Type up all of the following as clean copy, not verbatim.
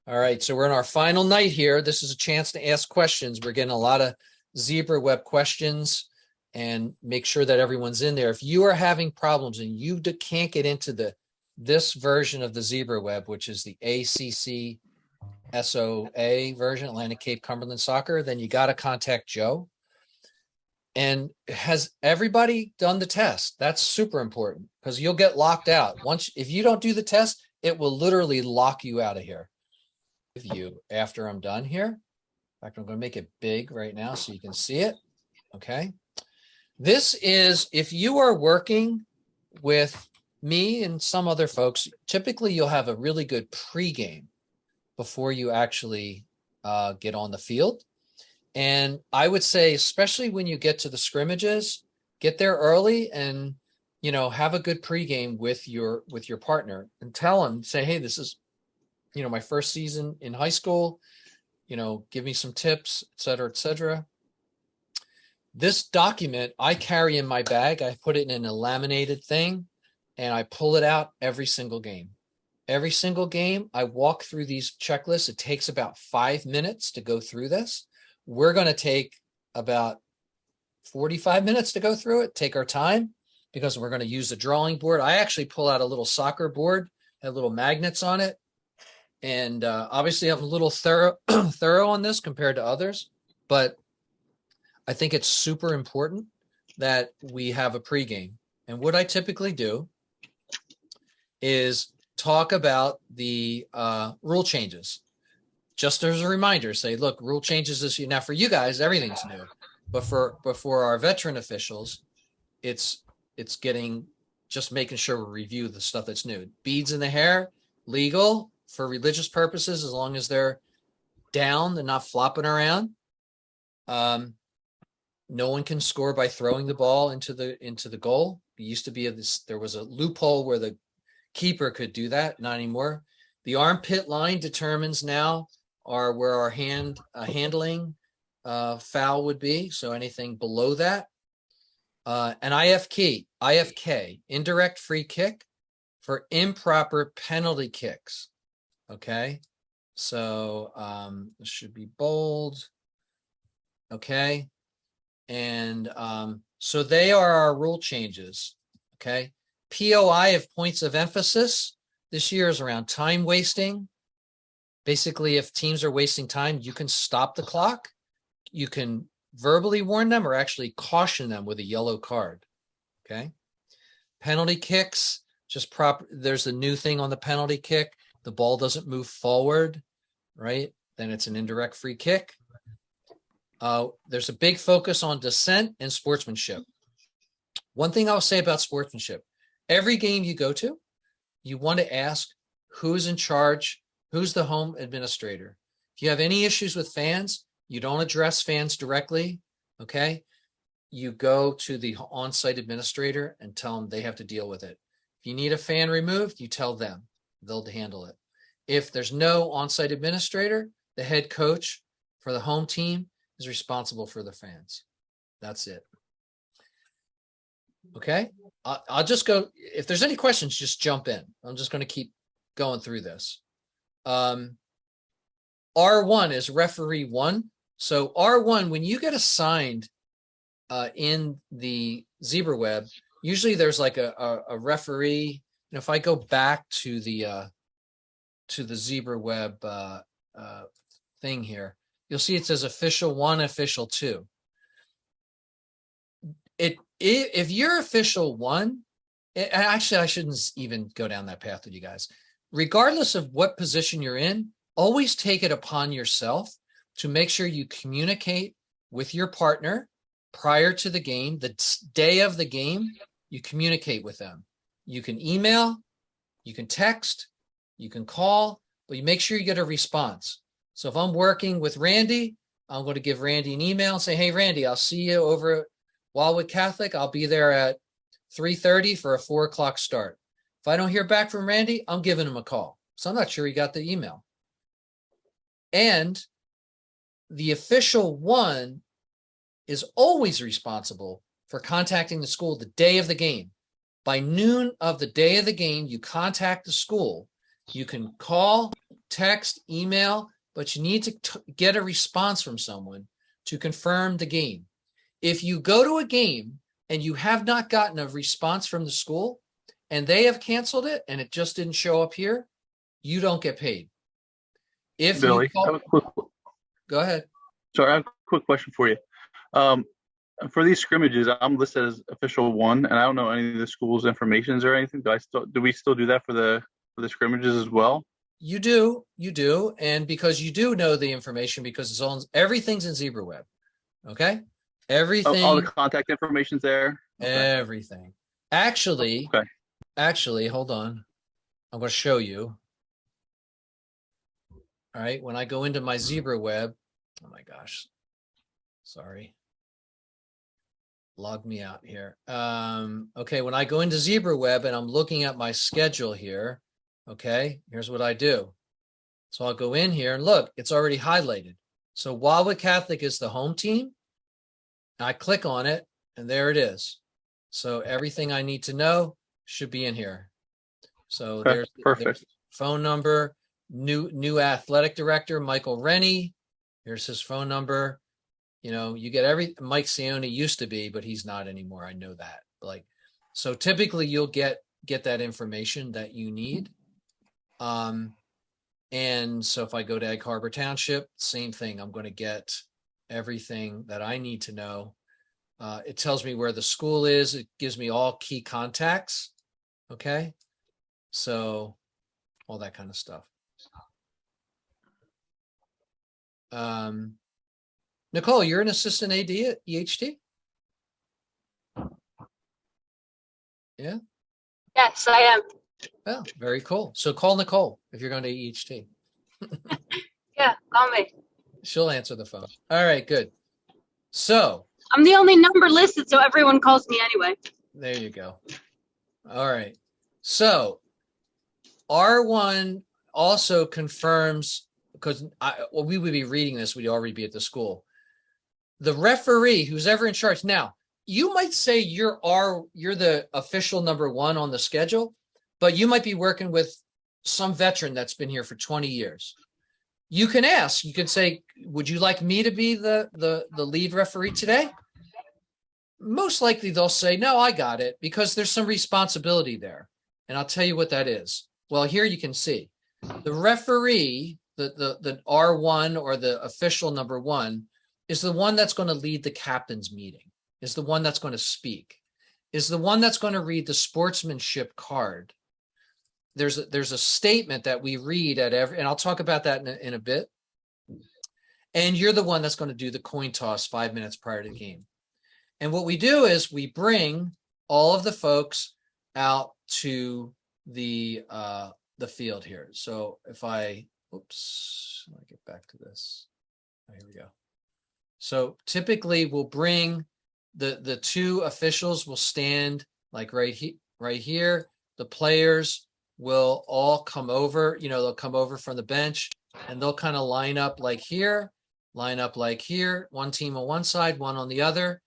All right, so we're in our final night here. This is a chance to ask questions. We're getting a lot of Zebra Web questions, and make sure that everyone's in there. If you are having problems and you can't get into this version of the Zebra Web, which is the ACC SOA version, Atlantic Cape Cumberland Soccer, then you got to contact Joe. And has everybody done the test? That's super important because you'll get locked out. If you don't do the test, it will literally lock you out of here. You after I'm done here. In fact, I'm going to make it big right now so you can see it. Okay. This is, if you are working with me and some other folks, typically you'll have a really good pregame before you actually get on the field. And I would say, especially when you get to the scrimmages, get there early and, have a good pregame with your partner and tell them, say, hey, this is, my first season in high school, give me some tips, et cetera, et cetera. This document I carry in my bag. I put it in a laminated thing and I pull it out every single game. Every single game, I walk through these checklists. It takes about 5 minutes to go through this. We're going to take about 45 minutes to go through it, take our time, because we're going to use the drawing board. I actually pull out a little soccer board, had little magnets on it. And obviously I'm a little thorough on this compared to others, but I think it's super important that we have a pregame. And what I typically do is talk about the rule changes. Just as a reminder, say, look, rule changes this year. Now for you guys, everything's new, but for our veteran officials, it's just making sure we review the stuff that's new. Beads in the hair, legal for religious purposes, as long as they're down, they're not flopping around. No one can score by throwing the ball into the goal. It used to be there was a loophole where the keeper could do that, not anymore. The armpit line determines now where our handling foul would be. So anything below that. An IFK, indirect free kick for improper penalty kicks. Okay, so this should be bold. Okay, and so they are our rule changes. Okay, POI of points of emphasis this year is around time wasting. Basically, if teams are wasting time, you can stop the clock. You can verbally warn them or actually caution them with a yellow card. Okay, penalty kicks, there's a new thing on the penalty kick. The ball doesn't move forward, right? Then it's an indirect free kick. There's a big focus on dissent and sportsmanship. One thing I'll say about sportsmanship, every game you go to, you want to ask who's in charge, who's the home administrator. If you have any issues with fans, you don't address fans directly, okay? You go to the on-site administrator and tell them they have to deal with it. If you need a fan removed, you tell them. They'll handle it. If there's no on-site administrator, the head coach for the home team is responsible for the fans. That's it. Okay, I'll just go. If there's any questions, just jump in. I'm just going to keep going through this. R1 is referee 1. So R1, when you get assigned in the Zebra Web, usually there's like a referee. And if I go back to the Zebra Web thing here, you'll see it says official 1, official 2. If you're official 1, actually I shouldn't even go down that path with you guys. Regardless of what position you're in, always take it upon yourself to make sure you communicate with your partner prior to the game. The day of the game, you communicate with them. You can email, you can text, you can call, but you make sure you get a response. So if I'm working with Randy, I'm going to give Randy an email and say, hey, Randy, I'll see you over at Wildwood Catholic. I'll be there at 3:30 for a 4 o'clock start. If I don't hear back from Randy, I'm giving him a call. So I'm not sure he got the email. And the official 1 is always responsible for contacting the school the day of the game. By noon of the day of the game, you contact the school. You can call, text, email, but you need to get a response from someone to confirm the game. If you go to a game and you have not gotten a response from the school and they have canceled it and it just didn't show up here, you don't get paid. If Billy, you call, go ahead. sorry, I have a quick question for you. For these scrimmages, I'm listed as official one, and I don't know any of the school's informations or anything. Do we still do that for the scrimmages as well? You do, and because you do know the information because it's on everything's in ZebraWeb. Okay, everything. All the contact information's there. Okay. Everything. Actually, Okay. Actually, hold on. I'm going to show you. All right, when I go into my ZebraWeb, oh my gosh, sorry. Log me out here. Okay, when I go into ZebraWeb and I'm looking at my schedule here, okay, here's what I do. So I'll go in here and look, it's already highlighted. So Wildwood Catholic is the home team. I click on it and there it is. So everything I need to know should be in here. So Okay, there's perfect. Phone number, new athletic director, Michael Rennie. Here's his phone number. You know, you get Mike Sione used to be, but he's not anymore. I know that. Like, so typically you'll get that information that you need. And so if I go to Egg Harbor Township, same thing. I'm going to get everything that I need to know. It tells me where the school is. It gives me all key contacts. Okay. So all that kind of stuff. Nicole, you're an assistant AD at EHT? Yeah. Yes, I am. Oh, very cool. So call Nicole if you're going to EHT. Yeah, call me. She'll answer the phone. All right, good. So I'm the only number listed, so everyone calls me anyway. there you go. All right. So R1 also confirms, because we would be reading this, we'd already be at the school. The referee, who's ever in charge. Now, you might say you're the official number one on the schedule, but you might be working with some veteran that's been here for 20 years. You can ask, you can say, would you like me to be the lead referee today? Most likely they'll say, no, I got it, because there's some responsibility there. And I'll tell you what that is. Well, here you can see the referee, the R1 or the official number one, is the one that's going to lead the captain's meeting, is the one that's going to speak, is the one that's going to read the sportsmanship card. There's a statement that we read at every, and I'll talk about that in a bit. And you're the one that's going to do the coin toss 5 minutes prior to the game. And what we do is we bring all of the folks out to the field here. So if let me get back to this. Oh, here we go. So typically we'll bring the two officials will stand like right here. The players will all come over, they'll come over from the bench and they'll kind of line up like here, one team on one side, one on the other.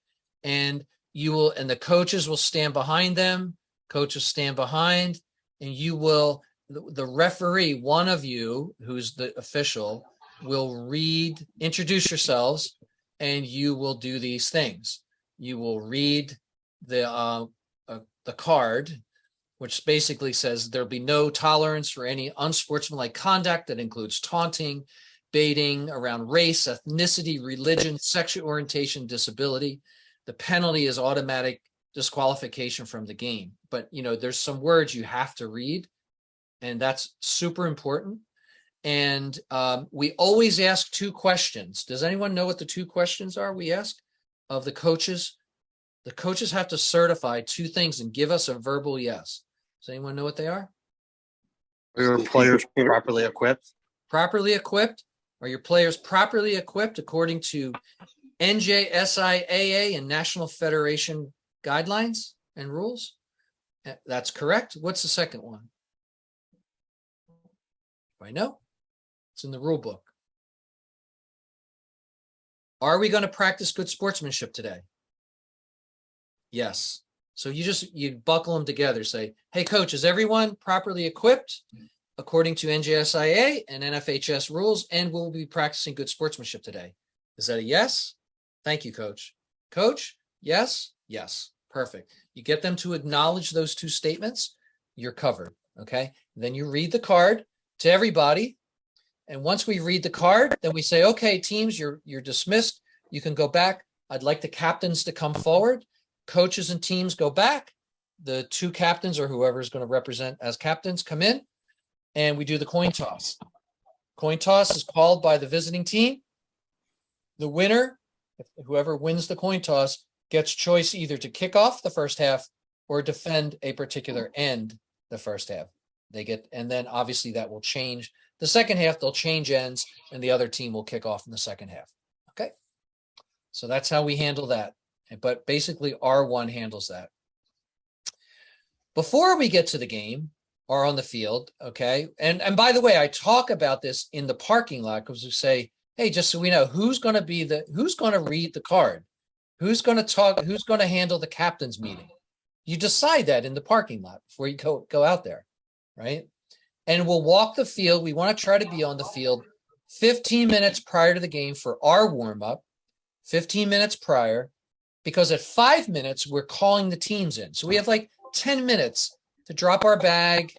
And the coaches will stand behind them, coaches stand behind, and the referee, one of you who's the official, will introduce yourselves, and you will do these things. You will read the card, which basically says there'll be no tolerance for any unsportsmanlike conduct that includes taunting, baiting around race, ethnicity, religion, sexual orientation, disability. The penalty is automatic disqualification from the game. But, there's some words you have to read, and that's super important. And we always ask two questions. Does anyone know what the two questions are we ask of the coaches? The coaches have to certify two things and give us a verbal yes. Does anyone know what they are? Are your players properly equipped? Properly equipped? Are your players properly equipped according to NJSIAA and National Federation guidelines and rules? That's correct. What's the second one? I know. It's in the rule book. Are we going to practice good sportsmanship today? Yes. So you buckle them together. Say, hey, coach, is everyone properly equipped according to NJSIA and NFHS rules, and we'll be practicing good sportsmanship today. Is that a yes? Thank you, Coach. Coach, yes? Yes. Perfect. You get them to acknowledge those two statements, you're covered, okay? Then you read the card to everybody, and once we read the card, then we say, okay, teams, you're dismissed. You can go back. I'd like the captains to come forward. Coaches and teams go back. The two captains or whoever is going to represent as captains come in, and we do the coin toss. Coin toss is called by the visiting team. The winner, whoever wins the coin toss, gets choice either to kick off the first half or defend a particular end the first half. They get, and then obviously that will change. The second half, they'll change ends, and the other team will kick off in the second half. Okay. So that's how we handle that. But basically, R1 handles that. Before we get to the game or on the field, okay. And by the way, I talk about this in the parking lot because we say, hey, just so we know who's going to read the card, who's going to talk, who's going to handle the captain's meeting. You decide that in the parking lot before you go out there, right? And we'll walk the field. We want to try to be on the field 15 minutes prior to the game for our warm-up, 15 minutes prior, because at 5 minutes, we're calling the teams in. So we have like 10 minutes to drop our bag,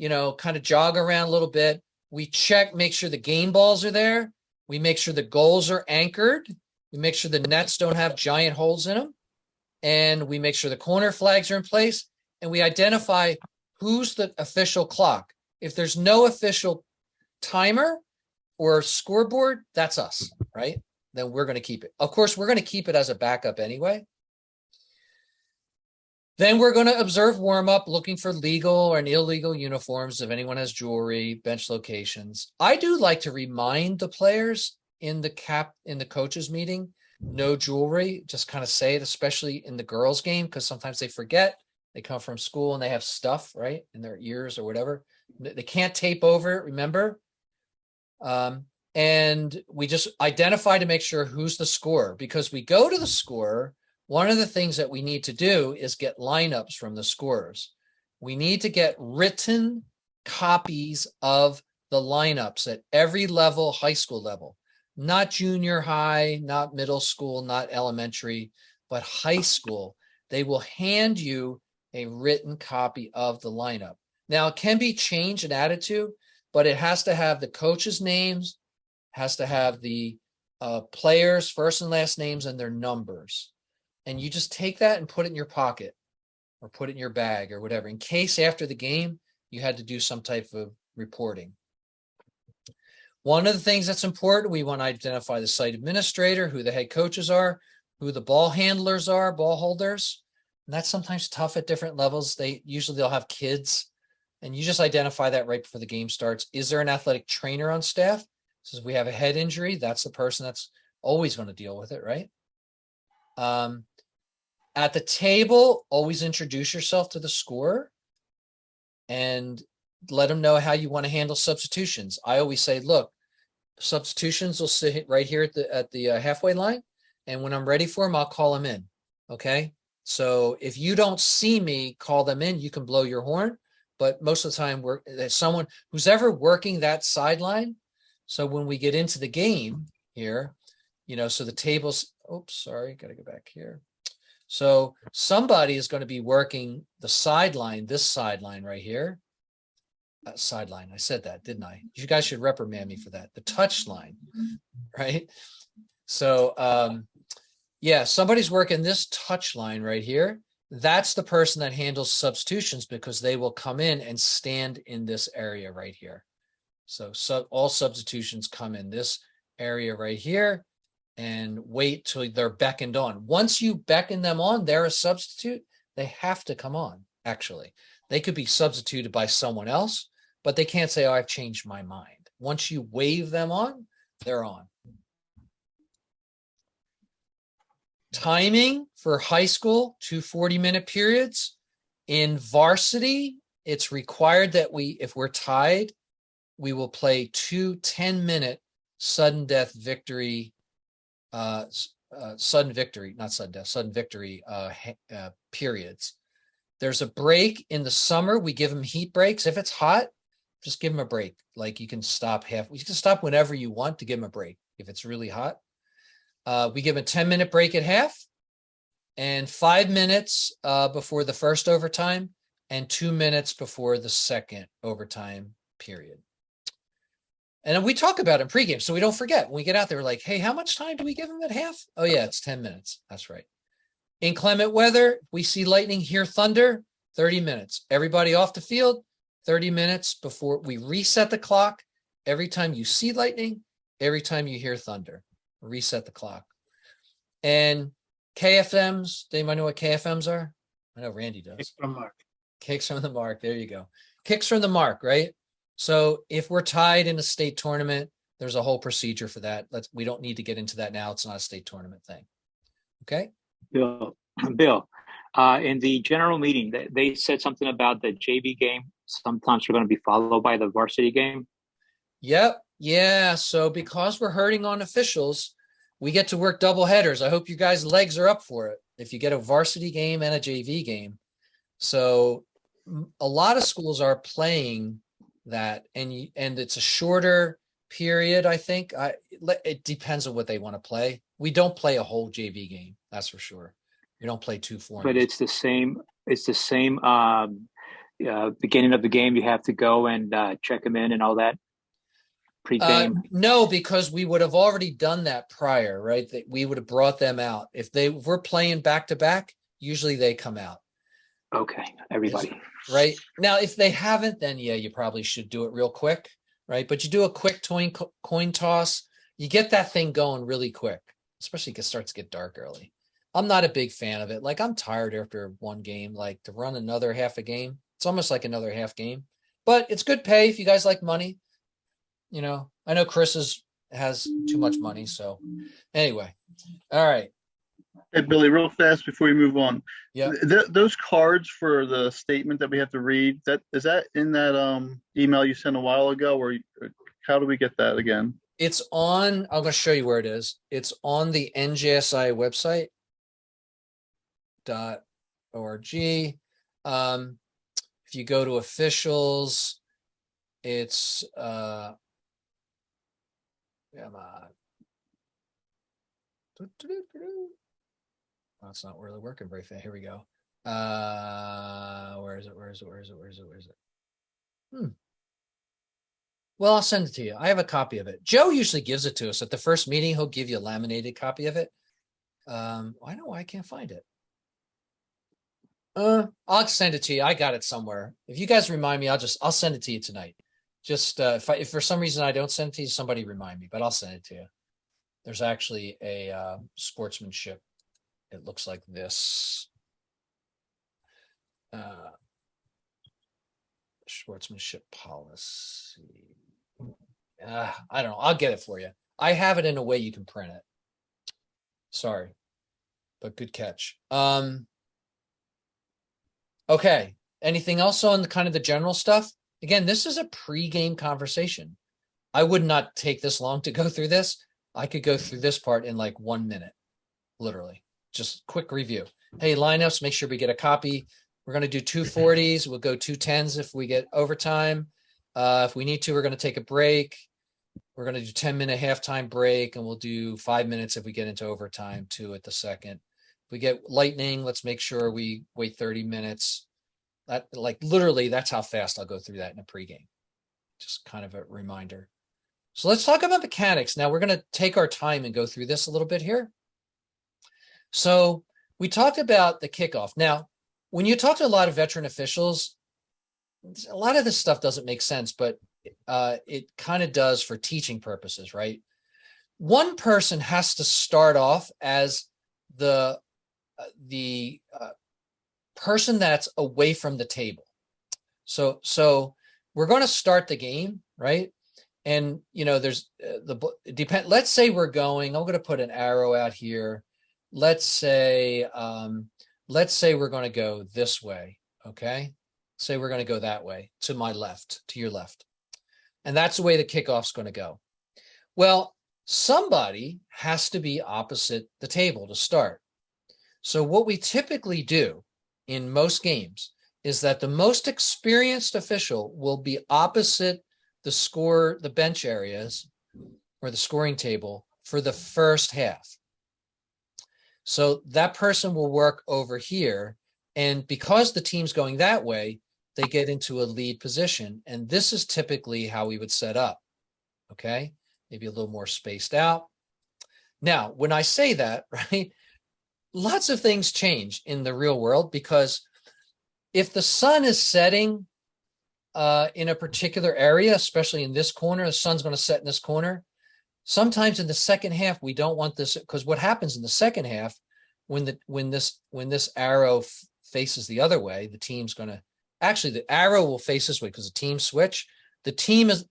kind of jog around a little bit. We check, make sure the game balls are there. We make sure the goals are anchored. We make sure the nets don't have giant holes in them. And we make sure the corner flags are in place. And we identify who's the official clock. If there's no official timer or scoreboard, that's us, right? Then we're going to keep it. Of course, we're going to keep it as a backup anyway. Then we're going to observe warm-up, looking for legal or illegal uniforms if anyone has jewelry, bench locations. I do like to remind the players in the coaches meeting, no jewelry, just kind of say it, especially in the girls game, because sometimes they forget. They come from school and they have stuff, right, in their ears or whatever. They can't tape over it, remember? And we just identify to make sure who's the scorer, because we go to the scorer. One of the things that we need to do is get lineups from the scorers. We need to get written copies of the lineups at every level, high school level, not junior high, not middle school, not elementary, but high school. They will hand you a written copy of the lineup. Now, it can be changed and added to, but it has to have the coaches' names, has to have the players' first and last names and their numbers. And you just take that and put it in your pocket or put it in your bag or whatever, in case after the game you had to do some type of reporting. One of the things that's important, we want to identify the site administrator, who the head coaches are, who the ball handlers are, ball holders. And that's sometimes tough at different levels. They'll have kids, and you just identify that right before the game starts. Is there an athletic trainer on staff? So if we have a head injury, that's the person that's always going to deal with it, right? At the table, always introduce yourself to the scorer and let them know how you want to handle substitutions. I always say, look, substitutions will sit right here at the halfway line. And when I'm ready for them, I'll call them in. Okay. So if you don't see me call them in, you can blow your horn. But most of the time, there's someone who's ever working that sideline. So when we get into the game here, so the tables, oops, sorry, got to go back here. So somebody is going to be working the sideline, this sideline right here. Sideline, I said that, didn't I? You guys should reprimand me for that. The touch line, right? So, yeah, somebody's working this touch line right here. That's the person that handles substitutions, because they will come in and stand in this area right here. So all substitutions come in this area right here and wait till they're beckoned on. Once you beckon them on, they're a substitute. They have to come on, actually. They could be substituted by someone else, but they can't say, oh, I've changed my mind. Once you wave them on, they're on. Timing for high school, 2 40-minute periods. In varsity, it's required that if we're tied, we will play 2 10-minute sudden victory periods. There's a break in the summer. We give them heat breaks. If it's hot, just give them a break. Like you can stop you can stop whenever you want to give them a break. If it's really hot, we give a 10-minute break at half and 5 minutes before the first overtime and 2 minutes before the second overtime period. And then we talk about it in pregame, so we don't forget. When we get out there, we're like, hey, how much time do we give them at half? Oh yeah, it's 10 minutes. That's right. Inclement weather, we see lightning, hear thunder, 30 minutes. Everybody off the field, 30 minutes before we reset the clock. Every time you see lightning, every time you hear thunder, reset the clock. And KFMs, do anybody know what KFMs are? I know Randy does. Kicks from mark. Kicks from the mark. There you go. Kicks from the mark, right? So if we're tied in a state tournament, there's a whole procedure for that. We don't need to get into that now. It's not a state tournament thing. Okay. Bill, in the general meeting, they said something about the JV game. Sometimes we're going to be followed by the varsity game. Yep. Yeah. So because we're hurting on officials, we get to work double headers. I hope you guys' legs are up for it. If you get a varsity game and a JV game. So a lot of schools are playing that, and it's a shorter period. I think it depends on what they want to play. We don't play a whole JV game. That's for sure. We don't play 2 forms. But it's the same. It's the same. Beginning of the game, you have to go and check them in and all that. Pre-game. No, because we would have already done that prior, right? That we would have brought them out. If we're playing back to back, usually they come out. Okay, everybody. Right now, if they haven't, then yeah, you probably should do it real quick, right? But you do a quick coin toss, you get that thing going really quick, especially because it starts to get dark early. I'm not a big fan of it. Like I'm tired after one game, like to run another half a game. It's almost like another half game, but it's good pay if you guys like money. You know, I know Chris has too much money. So anyway, all right. Hey, Billy, real fast before you move on. Yeah. Those cards for the statement that we have to read, is that in that email you sent a while ago, or how do we get that again? It's on, I'm going to show you where it is. It's on the NJSI website. .org. If you go to officials, it's come on. Oh, it's not really working very fast. Here we go. Where is it? Well, I'll send it to you. I have a copy of it. Joe usually gives it to us at the first meeting. He'll give you a laminated copy of it. I know why I can't find it. I'll send it to you. I got it somewhere. If you guys remind me, I'll send it to you tonight. Just if for some reason I don't send it to you, somebody remind me, but I'll send it to you. There's actually a sportsmanship. It looks like this. Sportsmanship policy. I don't know. I'll get it for you. I have it in a way you can print it. Sorry, but good catch. Okay. Anything else on the kind of the general stuff? Again, this is a pre-game conversation. I would not take this long to go through this. I could go through this part in like 1 minute, literally. Just quick review. Hey, lineups, make sure we get a copy. We're going to do 2 40s. We'll go 2 10s if we get overtime. If we need to, we're going to take a break. We're going to do 10-minute halftime break, and we'll do 5 minutes if we get into overtime, 2 at the second. If we get lightning, let's make sure we wait 30 minutes. That, like, literally, that's how fast I'll go through that in a pregame. Just kind of a reminder. So let's talk about mechanics. Now we're going to take our time and go through this a little bit here. So we talked about the kickoff. Now, when you talk to a lot of veteran officials, a lot of this stuff doesn't make sense, but it kind of does for teaching purposes, right? One person has to start off as the person that's away from the table. So we're going to start the game, right? And you know, there's let's say we're going, I'm going to put an arrow out here. Let's say we're going to go this way. Okay. Say we're going to go that way, to my left, to your left. And that's the way the kickoff's going to go. Well, somebody has to be opposite the table to start. So what we typically do in most games is that the most experienced official will be opposite the bench areas or the scoring table for the first half. So that person will work over here. And because the team's going that way, they get into a lead position. And this is typically how we would set up. Okay. Maybe a little more spaced out. Now, when I say that, right, lots of things change in the real world, because if the sun is setting in a particular area, especially in this corner, the sun's going to set in this corner. Sometimes in the second half, we don't want this, because what happens in the second half, when this arrow faces the other way, the team's going to actually, the arrow will face this way because the team switch. The team is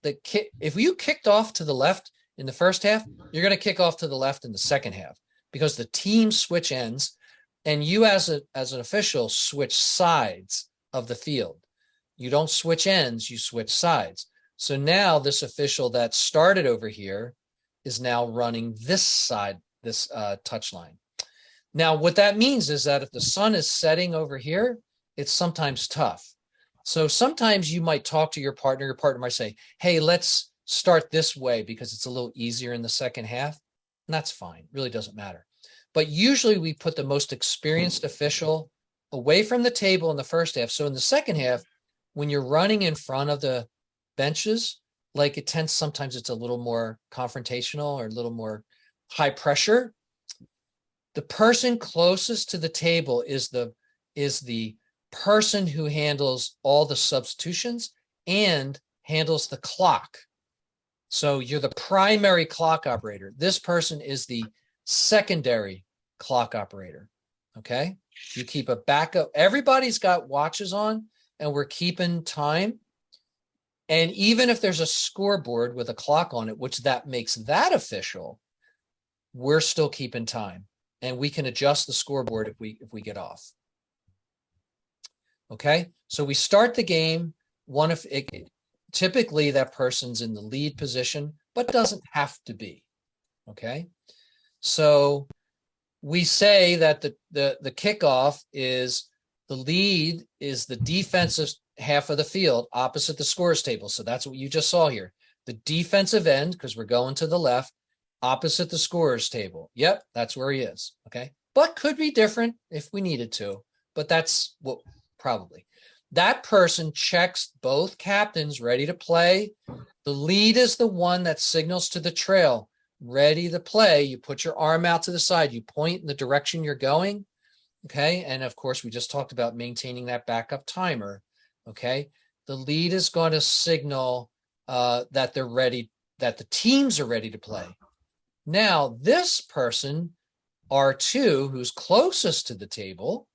if you kicked off to the left in the first half, you're going to kick off to the left in the second half, because the team switch ends, and you as an official switch sides of the field. You don't switch ends, you switch sides. So now this official that started over here is now running this side, this touch line. Now, what that means is that if the sun is setting over here, it's sometimes tough. So sometimes you might talk to your partner might say, hey, let's start this way because it's a little easier in the second half. And that's fine, really doesn't matter. But usually we put the most experienced official away from the table in the first half. So in the second half, when you're running in front of the benches, like sometimes it's a little more confrontational or a little more high pressure. The person closest to the table is the person who handles all the substitutions and handles the clock. So you're the primary clock operator. This person is the secondary clock operator. Okay. You keep a backup. Everybody's got watches on and we're keeping time. And even if there's a scoreboard with a clock on it, which that makes that official, we're still keeping time. And we can adjust the scoreboard if we get off. Okay, so we start the game. Typically that person's in the lead position, but doesn't have to be. Okay, so we say that the kickoff is the lead is the defensive half of the field opposite the scores table. So that's what you just saw here. The defensive end, because we're going to the left, opposite the scorers table. Yep, that's where he is. Okay, but could be different if we needed to, but that's what probably. That person checks both captains ready to play. The lead is the one that signals to the trail, ready to play. You put your arm out to the side, you point in the direction you're going. Okay, and of course, we just talked about maintaining that backup timer. Okay, the lead is going to signal that they're ready, that the teams are ready to play. Now, this person, R2, who's closest to the table,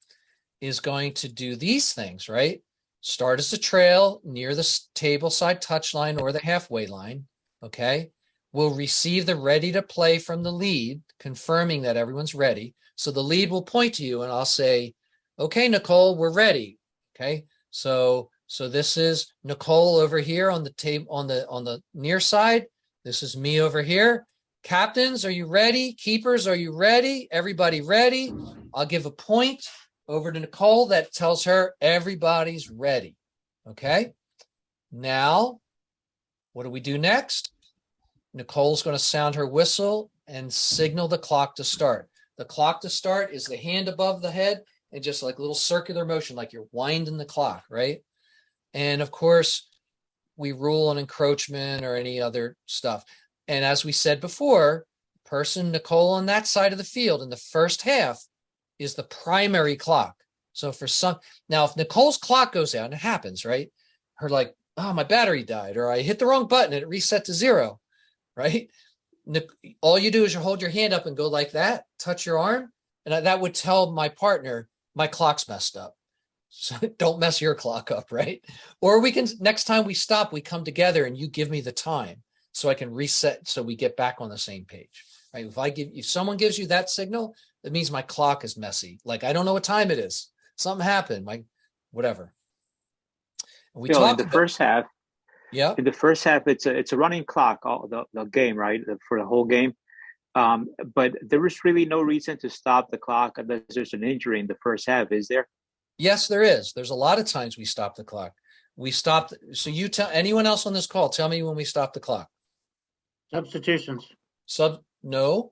is going to do these things, right? Start as a trail near the table side touch line or the halfway line, okay? We'll receive the ready to play from the lead, confirming that everyone's ready. So the lead will point to you and I'll say, okay, Nicole, we're ready, okay? So this is Nicole over here on the table, on the near side. This is me over here. Captains, are you ready? Keepers, are you ready? Everybody ready? I'll give a point over to Nicole that tells her everybody's ready. Okay. Now, what do we do next? Nicole's going to sound her whistle and signal the clock to start. The clock to start is the hand above the head and just like a little circular motion, like you're winding the clock, right? And of course, we rule on encroachment or any other stuff. And as we said before, person Nicole on that side of the field in the first half is the primary clock. So for some, now if Nicole's clock goes out, and it happens, right? Her like, oh, my battery died, or I hit the wrong button and it reset to 0, right? All you do is you hold your hand up and go like that, touch your arm, and that would tell my partner, my clock's messed up. So don't mess your clock up, right? Or we can, next time we stop, we come together and you give me the time so I can reset so we get back on the same page, right? If someone gives you that signal, that means my clock is messy. Like, I don't know what time it is. Something happened, whatever. And we talked in the first half. Yeah. In the first half, it's a running clock, all the game, right? For the whole game. But there is really no reason to stop the clock unless there's an injury in the first half, is there? Yes, there is. There's a lot of times we stop the clock. We stopped. So you tell anyone else on this call, tell me when we stop the clock. Substitutions. No.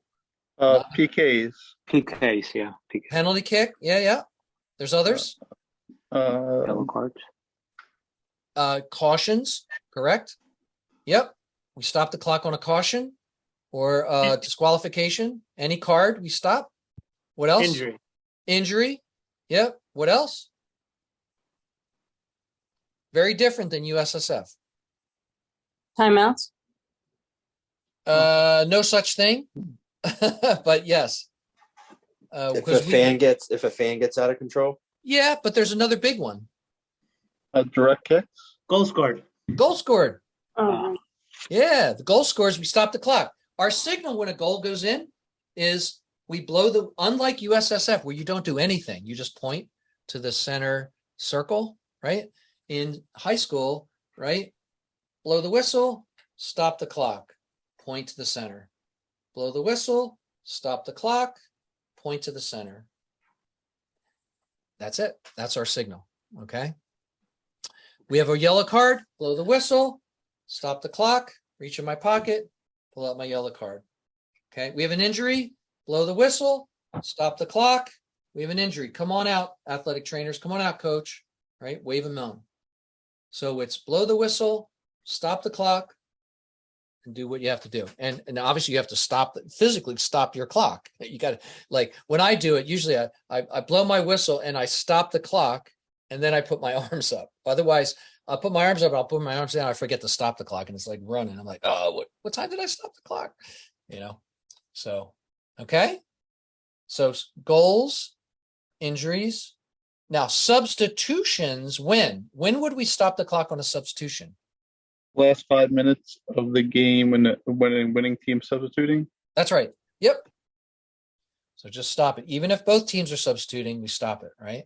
PKs. PKs, yeah. PK. Penalty kick. Yeah. There's others. Yellow cards. Cautions, correct? Yep. We stop the clock on a caution or disqualification. Any card, we stop. What else? Injury. Yep. What else? Very different than USSF. Timeouts. No such thing. But yes. If Because a fan gets out of control. yeah, but there's another big one. Direct kicks. Goal scored. Goal scored. Oh, Yeah, the goal scores, we stop the clock. Our signal when a goal goes in is we blow the, unlike USSF where you don't do anything, you just point to the center circle, right? In high school, right? Blow the whistle, stop the clock, point to the center. Blow the whistle, stop the clock, point to the center. That's it. That's our signal, okay? We have a yellow card, blow the whistle, stop the clock, reach in my pocket, pull out my yellow card. Okay, we have an injury, blow the whistle, stop the clock. We have an injury. Come on out, athletic trainers. Come on out, coach. Right? Wave them on. So it's blow the whistle, stop the clock, and do what you have to do. And obviously you have to physically stop your clock. You got to, like when I do it, usually I blow my whistle and I stop the clock and then I put my arms up. Otherwise, I'll put my arms up, I'll put my arms down, I forget to stop the clock and it's like running. I'm like, oh, what time did I stop the clock? You know, so, okay. So goals, injuries. Now substitutions, when would we stop the clock on a substitution? Last 5 minutes of the game when a winning team substituting. That's right. Yep. So just stop it. Even if both teams are substituting, we stop it, right?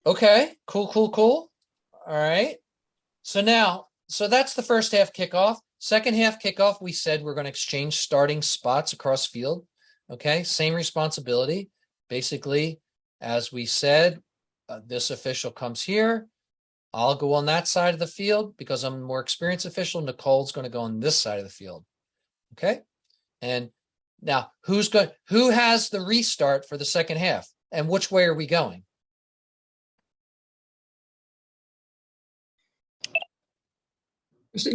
Okay, cool. All right. So that's the first half kickoff. Second half kickoff, we said we're going to exchange starting spots across field. Okay, same responsibility. Basically, as we said, this official comes here. I'll go on that side of the field because I'm a more experienced official. Nicole's going to go on this side of the field. Okay. And now who has the restart for the second half and which way are we going?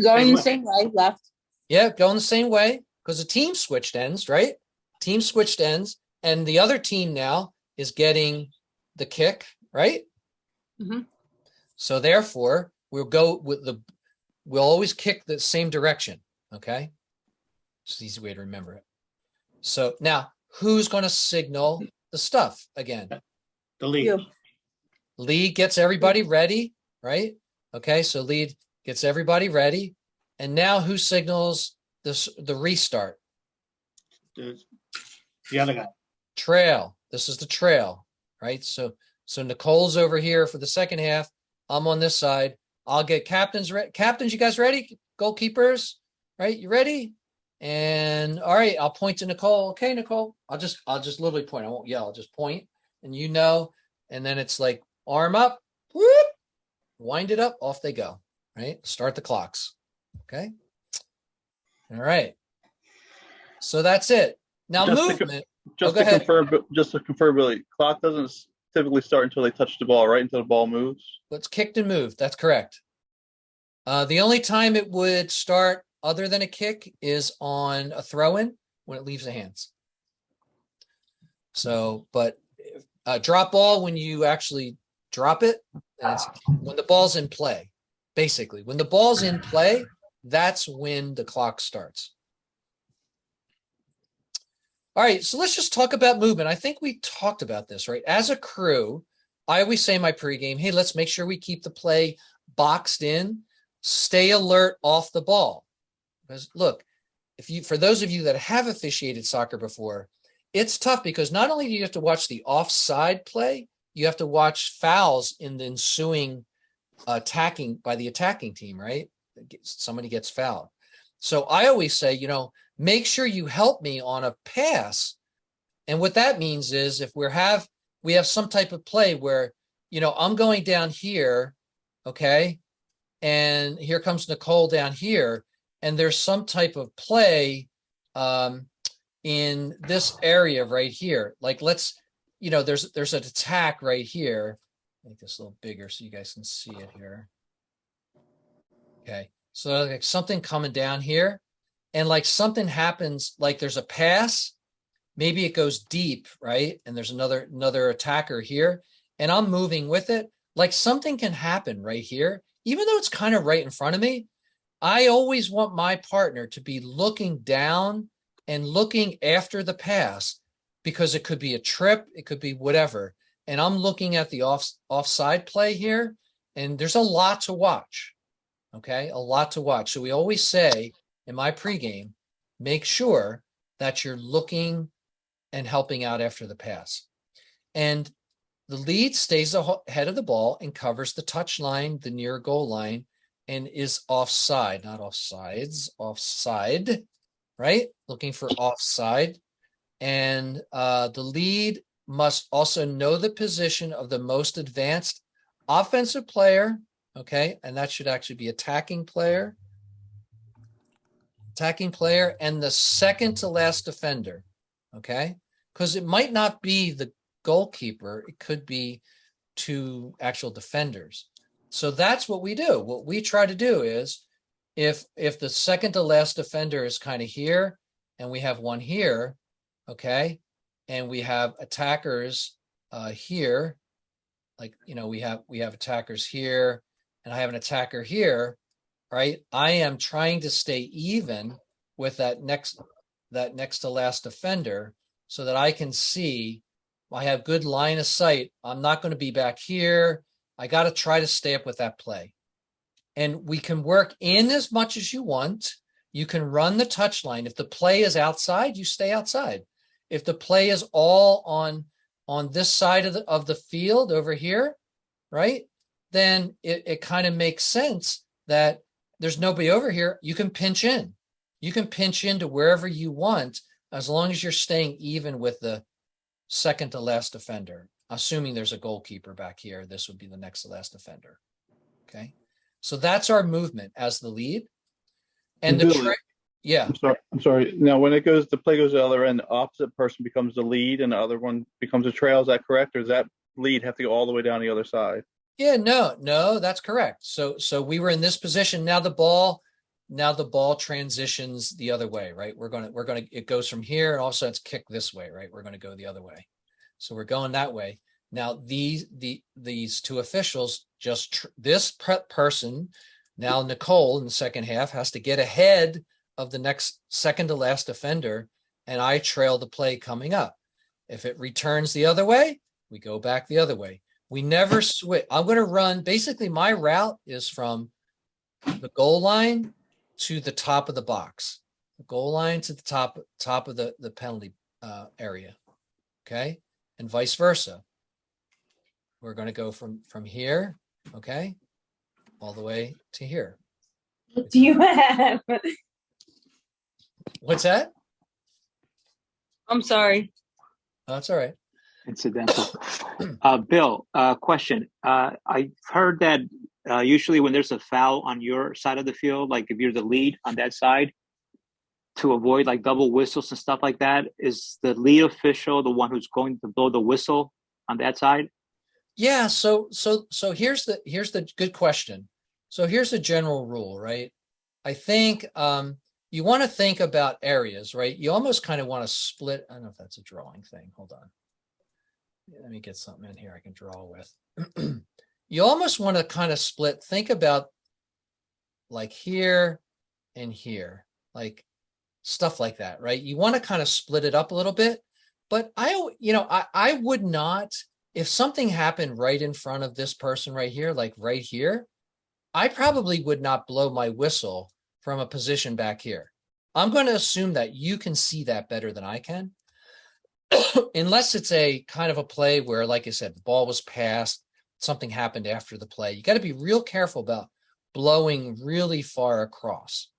Going the same way, left. Yeah, going the same way because the team switched ends, right? Team switched ends and the other team now is getting the kick, right? Mhm. So therefore, we'll always kick the same direction, okay? It's an easy way to remember it. So now, who's going to signal the stuff again? The lead. You. Lead gets everybody ready, right? Okay, so lead gets everybody ready. And now who signals the restart? The other guy. Trail. This is the trail, right? So Nicole's over here for the second half. I'm on this side. I'll get captains. Captains, you guys ready? Goalkeepers, right? You ready? And all right, I'll point to Nicole. Okay, Nicole. I'll just literally point. I won't yell. I'll just point, and and then it's like arm up, whoop, wind it up, off they go. Right? Start the clocks. Okay. All right. So that's it. Now movement. Just go to confirm, Billy, clock doesn't typically start until they touch the ball, right? Until the ball moves. It's kicked and moved. That's correct. The only time it would start other than a kick is on a throw-in when it leaves the hands. So, but drop ball when you actually drop it, and it's when the ball's in play. Basically, when the ball's in play, that's when the clock starts. All right, so let's just talk about movement. I think we talked about this, right? As a crew, I always say in my pregame, hey, let's make sure we keep the play boxed in, stay alert off the ball. Because look, for those of you that have officiated soccer before, it's tough because not only do you have to watch the offside play, you have to watch fouls in the ensuing attacking by the attacking team, right? Somebody gets fouled. So I always say, make sure you help me on a pass. And what that means is if we have some type of play where, you know, I'm going down here, okay? And here comes Nicole down here, and there's some type of play in this area right here. Like let's, you know, there's an attack right here. Make this a little bigger so you guys can see it here. Okay, so like something coming down here, and like something happens, like there's a pass, maybe it goes deep, right? And there's another attacker here, and I'm moving with it. Like something can happen right here, even though it's kind of right in front of me. I always want my partner to be looking down and looking after the pass, because it could be a trip, it could be whatever. And I'm looking at the offside play here, and there's a lot to watch. Okay, a lot to watch. So we always say in my pregame, make sure that you're looking and helping out after the pass. And the lead stays ahead of the ball and covers the touch line, the near goal line, and is offside, not offsides, offside, right? Looking for offside. And the lead must also know the position of the most advanced offensive player, okay? And that should actually be attacking player, and the second to last defender, okay? Because it might not be the goalkeeper, it could be two actual defenders. So that's what we do. What we try to do is, if the second to last defender is kind of here, and we have one here, okay, and we have attackers here, like, you know, we have attackers here, and I have an attacker here, right? I am trying to stay even with that next to last defender, so that I can see, I have good line of sight. I'm not going to be back here. I got to try to stay up with that play. And we can work in as much as you want. You can run the touch line. If the play is outside, you stay outside. If the play is all on this side of the field over here, right? Then it kind of makes sense that there's nobody over here. You can pinch in. You can pinch into wherever you want, as long as you're staying even with the second to last defender. Assuming there's a goalkeeper back here, this would be the next to last defender. Okay, so that's our movement as the lead. And the trick, yeah. I'm sorry. Now, when the play goes to the other end, the opposite person becomes the lead, and the other one becomes a trail. Is that correct, or does that lead have to go all the way down the other side? Yeah, no, that's correct. So we were in this position. Now the ball transitions the other way, right? It goes from here, and also it's kicked this way, right? We're going to go the other way. So we're going that way. Now these two officials, this person, now Nicole in the second half, has to get ahead of the next second to last defender, and I trail the play coming up. If it returns the other way, we go back the other way. We never switch. I'm going to run, basically my route is from the goal line to the top of the box, the goal line to the top of the penalty area. Okay. And vice versa. We're going to go from here. Okay. All the way to here. Do you have? What's that? I'm sorry. Oh, that's all right. Incidental. Bill, question. I heard that usually when there's a foul on your side of the field, like if you're the lead on that side, to avoid like double whistles and stuff like that, is the lead official the one who's going to blow the whistle on that side? Yeah. So here's the good question. So here's the general rule, right? I think you want to think about areas, right? You almost kind of want to split. I don't know if that's a drawing thing. Hold on. Let me get something in here I can draw with. You almost want to kind of split. Think about like here and here, like stuff like that, right? You want to kind of split it up a little bit. But I would not, if something happened right in front of this person right here, like right here, I probably would not blow my whistle from a position back here. I'm going to assume that you can see that better than I can. Unless it's a kind of a play where, like I said, the ball was passed, something happened after the play. You got to be real careful about blowing really far across.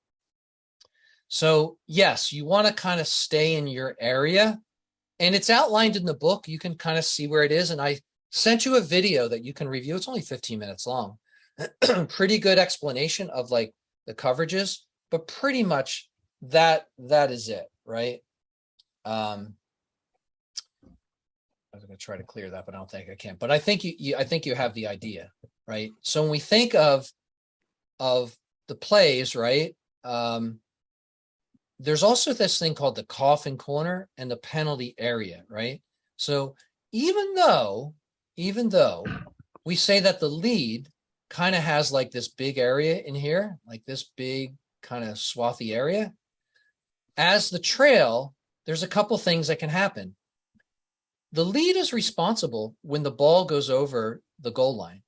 So yes, you want to kind of stay in your area, And it's outlined in the book. You can kind of see where it is. And I sent you a video that you can review. It's only 15 minutes long. Pretty good explanation of like the coverages, but pretty much that is it, right? I was going to try to clear that, but I don't think I can. But I think I think you have the idea, right? So when we think of the plays, right? There's also this thing called the coffin corner and the penalty area, right? So even though we say that the lead kind of has like this big area in here, like this big kind of swathy area, as the trail, there's a couple things that can happen. The lead is responsible when the ball goes over the goal line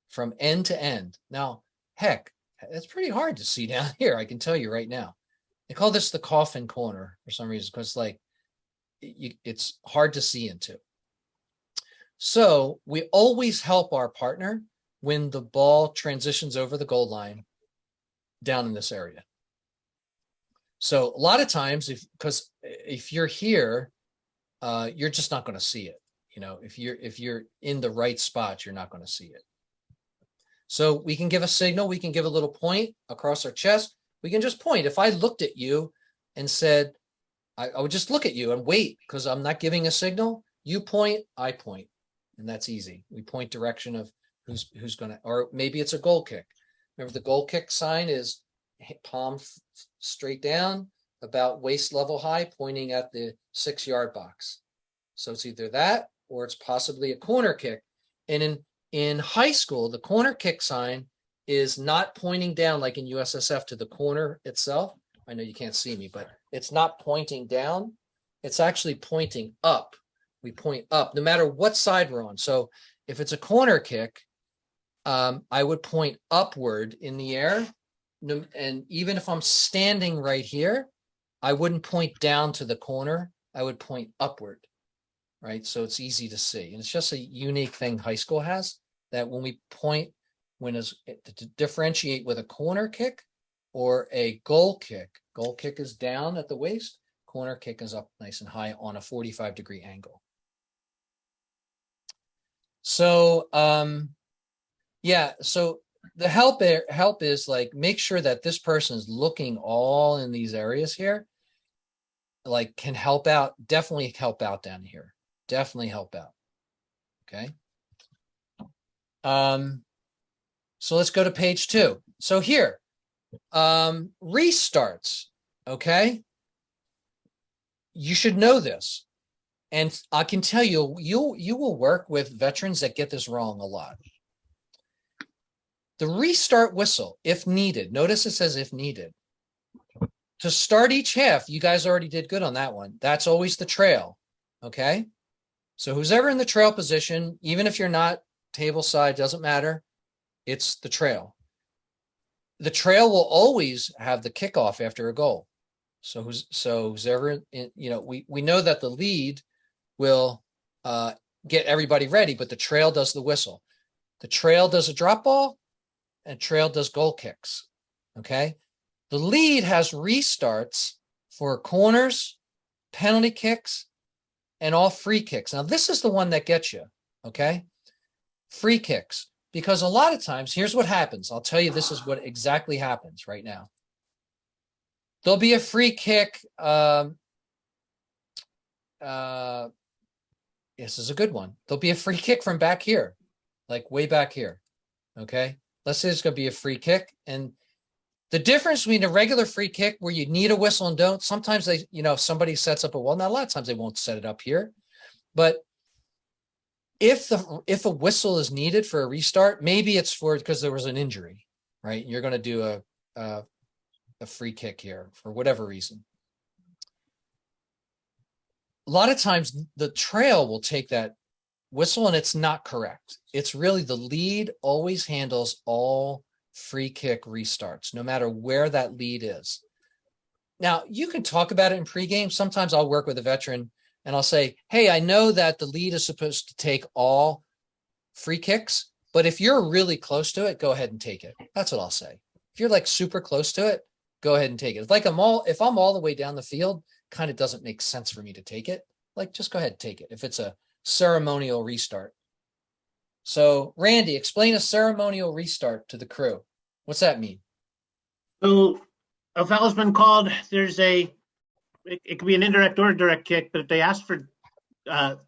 from end to end. Now, heck, it's pretty hard to see down here. I can tell you right now. They call this the coffin corner for some reason, because like it's hard to see into. So we always help our partner when the ball transitions over the goal line down in this area. So a lot of times, if you're here, you're just not going to see it. You know, if you're in the right spot, you're not going to see it. So we can give a signal. We can give a little point across our chest. We can just point. If I looked at you and said, I would just look at you and wait because I'm not giving a signal. You point, I point, and that's easy. We point direction of who's going to, or maybe it's a goal kick. Remember the goal kick sign is palm straight down, about waist level high, pointing at the 6-yard box. So it's either that or it's possibly a corner kick. And in high school, the corner kick sign is not pointing down like in USSF to the corner itself. I know you can't see me, but it's not pointing down. It's actually pointing up. We point up no matter what side we're on. So if it's a corner kick, I would point upward in the air. And even if I'm standing right here, I wouldn't point down to the corner. I would point upward, right? So it's easy to see. And it's just a unique thing high school has, that when we point, to differentiate with a corner kick or a goal kick is down at the waist, corner kick is up nice and high on a 45-degree angle. So, yeah, so the help is like, make sure that this person is looking all in these areas here, like can help out, definitely help out down here, definitely help out. Okay. So let's go to page 2. So here, restarts, okay? You should know this. And I can tell you, you will work with veterans that get this wrong a lot. The restart whistle, if needed, notice it says if needed. To start each half, you guys already did good on that one. That's always the trail, okay? So who's ever in the trail position, even if you're not table side, doesn't matter. It's the trail. The trail will always have the kickoff after a goal. So who's ever in, you know, we know that the lead will get everybody ready, but the trail does the whistle. The trail does a drop ball and trail does goal kicks. Okay. The lead has restarts for corners, penalty kicks, and all free kicks. Now this is the one that gets you. Okay. Free kicks. Because a lot of times, here's what happens. I'll tell you, this is what exactly happens right now. There'll be a free kick. This is a good one. There'll be a free kick from back here, like way back here. Okay. Let's say it's going to be a free kick. And the difference between a regular free kick where you need a whistle and don't, sometimes they, you know, if somebody sets up a wall, now a lot of times they won't set it up here, but if a whistle is needed for a restart, maybe it's because there was an injury, right? You're going to do a free kick here for whatever reason. A lot of times the trail will take that whistle and it's not correct. It's really the lead always handles all free kick restarts, no matter where that lead is. Now you can talk about it in pregame. Sometimes I'll work with a veteran and I'll say, hey, I know that the lead is supposed to take all free kicks, but if you're really close to it, go ahead and take it. That's what I'll say. If you're like super close to it, go ahead and take it. It's like if I'm all the way down the field, kind of doesn't make sense for me to take it. like, just go ahead and take it if it's a ceremonial restart. So Randy, explain a ceremonial restart to the crew. What's that mean? So a foul's been called. It could be an indirect or a direct kick, but if they ask for,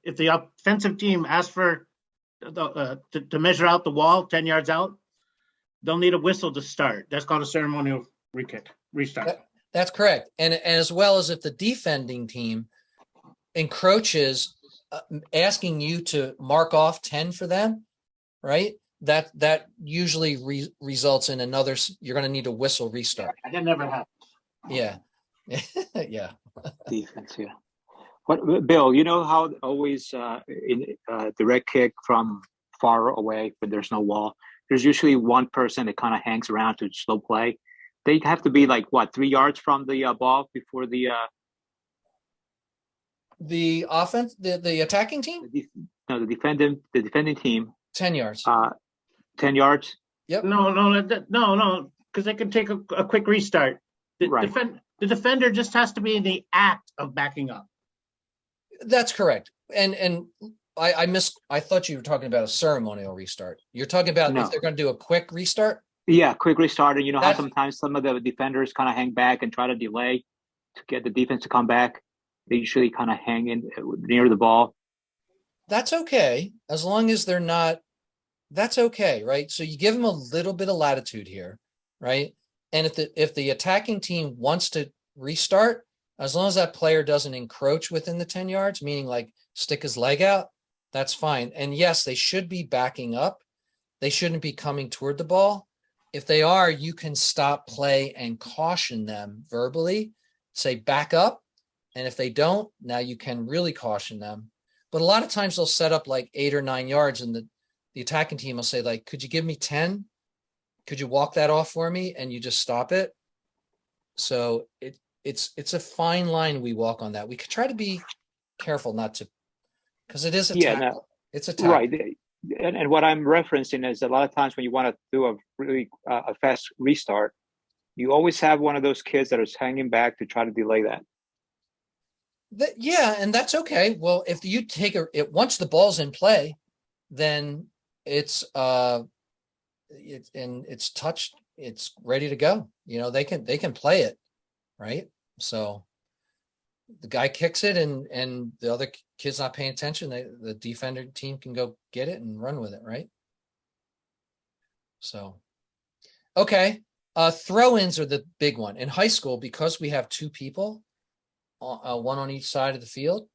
if the offensive team asks for to measure out the wall 10 yards out, they'll need a whistle to start. That's called a ceremonial restart. That's correct. And as well as if the defending team encroaches, asking you to mark off 10 for them, right? That usually results in another, you're going to need a whistle restart. That never happened. Yeah. Yeah. Defense, yeah. What, Bill? You know how always in direct kick from far away when there's no wall, there's usually one person that kind of hangs around to slow play. They have to be like what, 3 yards from the ball before the offense, the attacking team, the defending team 10 yards. 10 yards. No, because they can take a quick restart. Right. The defender just has to be in the act of backing up. That's correct. And I thought you were talking about a ceremonial restart. You're talking about No. if they're going to do a quick restart. Yeah, quick restart. And you know how That's- sometimes some of the defenders kind of hang back and try to delay to get the defense to come back. They usually kind of hang in near the ball. That's okay. As long as they're not, that's okay, right? So you give them a little bit of latitude here, right? And if the attacking team wants to restart, as long as that player doesn't encroach within the 10 yards, meaning like stick his leg out, that's fine. And yes, they should be backing up. They shouldn't be coming toward the ball. If they are, you can stop play and caution them verbally, say back up. And if they don't, now you can really caution them. But a lot of times they'll set up like 8 or 9 yards and the attacking team will say like, could you give me 10? Could you walk that off for me? And you just stop it. So it's a fine line we walk on that. We could try to be careful not to, because it is a Yeah, tackle. no, It's a tackle. right. And what I'm referencing is a lot of times when you want to do a really a fast restart, you always have one of those kids that is hanging back to try to delay that. Yeah, and that's okay. Well, if you take it once the ball's in play, then it's touched, it's ready to go. You know, they can play it, right? So the guy kicks it and the other kid's not paying attention, the defender team can go get it and run with it, right? So okay. Throw-ins are the big one. In high school, because we have 2 people, one on each side of the field.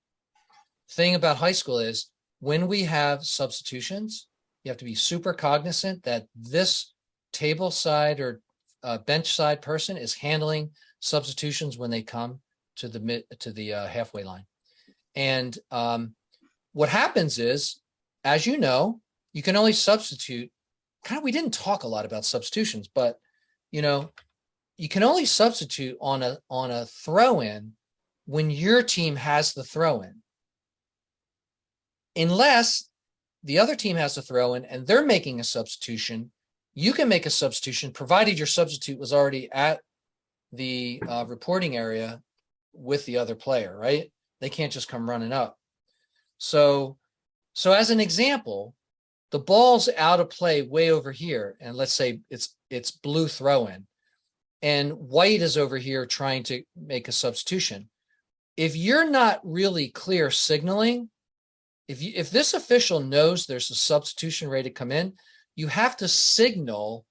Thing about high school is when we have substitutions, you have to be super cognizant that this table side or bench side person is handling substitutions when they come to the halfway line. And what happens is, as you know, you can only substitute. We didn't talk a lot about substitutions, but you know, you can only substitute on a throw-in when your team has the throw-in. Unless the other team has the throw-in and they're making a substitution, you can make a substitution provided your substitute was already at the reporting area with the other player, right? They can't just come running up. So as an example, the ball's out of play way over here, and let's say it's blue throw-in, and white is over here trying to make a substitution. If you're not really clear signaling, if this official knows there's a substitution ready to come in, you have to signal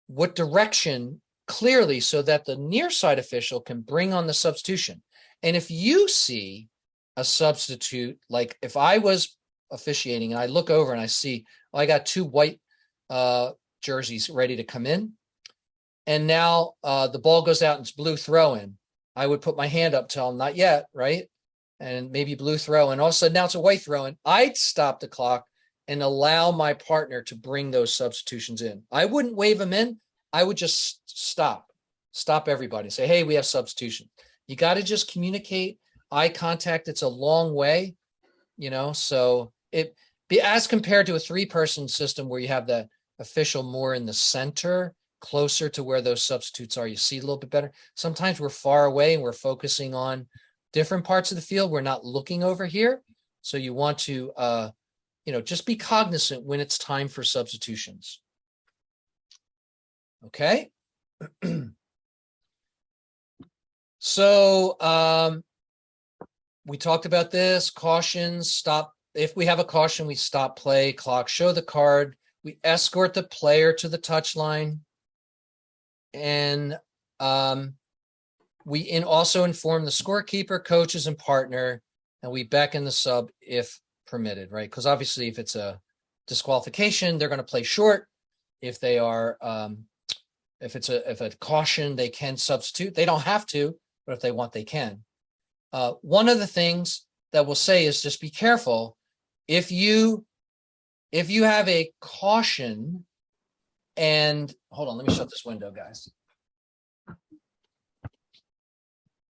what direction clearly so that the near side official can bring on the substitution. And if you see a substitute, like if I was officiating and I look over and I see, I got 2 white jerseys ready to come in, and now the ball goes out and it's blue throw-in, I would put my hand up, tell them not yet, right? And maybe blue throw, and all of a sudden now it's a white throw-in. I'd stop the clock and allow my partner to bring those substitutions in. I wouldn't wave them in. I would just stop everybody and say, hey, we have substitution. You got to just communicate, eye contact. It's a long way, you know, so it be as compared to a 3-person system where you have the official more in the center, closer to where those substitutes are. You see a little bit better. Sometimes we're far away and we're focusing on different parts of the field. We're not looking over here. So you want to, just be cognizant when it's time for substitutions. Okay. So we talked about this, cautions, stop. If we have a caution, we stop play, clock, show the card. We escort the player to the touchline. And we also inform the scorekeeper, coaches, and partner, and we beckon the sub if permitted, right? Because obviously if it's a disqualification, they're going to play short. If they are, if a caution, they can substitute. They don't have to, but if they want, they can. One of the things that we'll say is just be careful. If you have a caution, and hold on, let me shut this window, guys.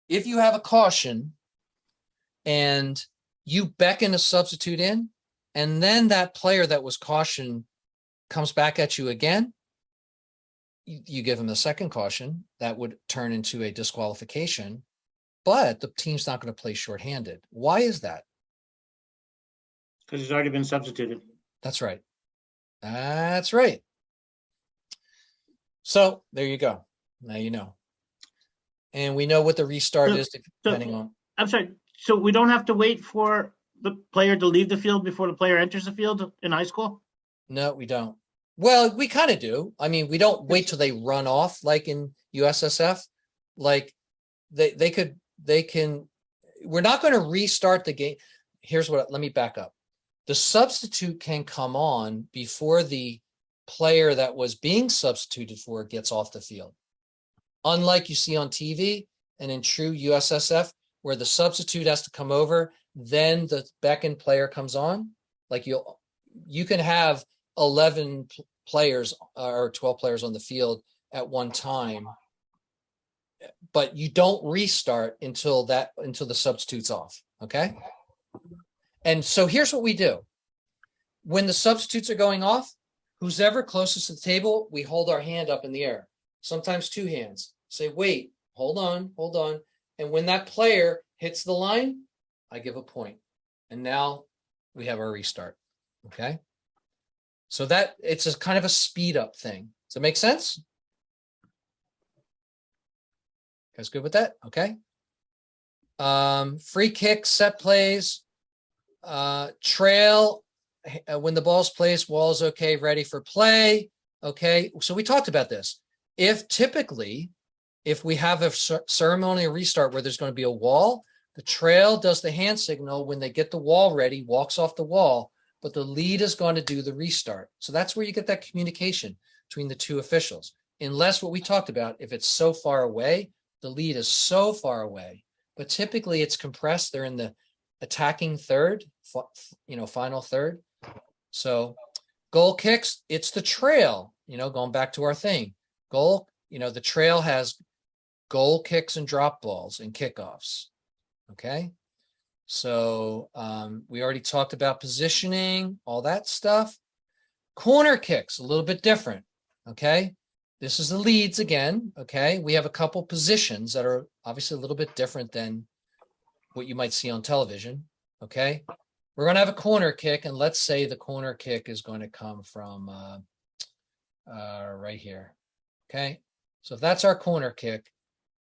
If you have a caution and you beckon a substitute in, and then that player that was cautioned comes back at you again, you give him a second caution, that would turn into a disqualification, but the team's not going to play shorthanded. Why is that? Because he's already been substituted. That's right. That's right. So there you go. Now you know. And we know what the restart is depending on. I'm sorry. So we don't have to wait for the player to leave the field before the player enters the field in high school? No, we don't. Well, we kind of do. I mean, we don't wait till they run off like in USSF. Like they can, we're not going to restart the game. Let me back up. The substitute can come on before the player that was being substituted for gets off the field. Unlike you see on TV and in true USSF, where the substitute has to come over, then the beckoned player comes on. Like you can have 11 players or 12 players on the field at one time, but you don't restart until the substitute's off. Okay. And so here's what we do. When the substitutes are going off, who's ever closest to the table, we hold our hand up in the air. Sometimes two hands. Say, wait, hold on. And when that player hits the line, I give a point. And now we have our restart. Okay. So that it's a kind of a speed up thing. Does that make sense? You guys good with that? Okay. Free kicks, set plays, trail, when the ball's placed, wall is okay, ready for play. Okay. So we talked about this. If we have a ceremonial restart where there's going to be a wall, the trail does the hand signal when they get the wall ready, walks off the wall, but the lead is going to do the restart. So that's where you get that communication between the two officials. Unless what we talked about, if it's so far away, the lead is so far away, but typically it's compressed. They're in the attacking third, final third. So goal kicks, it's the trail, going back to our thing. Goal, the trail has goal kicks and drop balls and kickoffs. Okay. So we already talked about positioning, all that stuff. Corner kicks, a little bit different. Okay. This is the leads again. Okay. We have a couple positions that are obviously a little bit different than what you might see on television. Okay. We're going to have a corner kick, and let's say the corner kick is going to come from right here. Okay. So if that's our corner kick,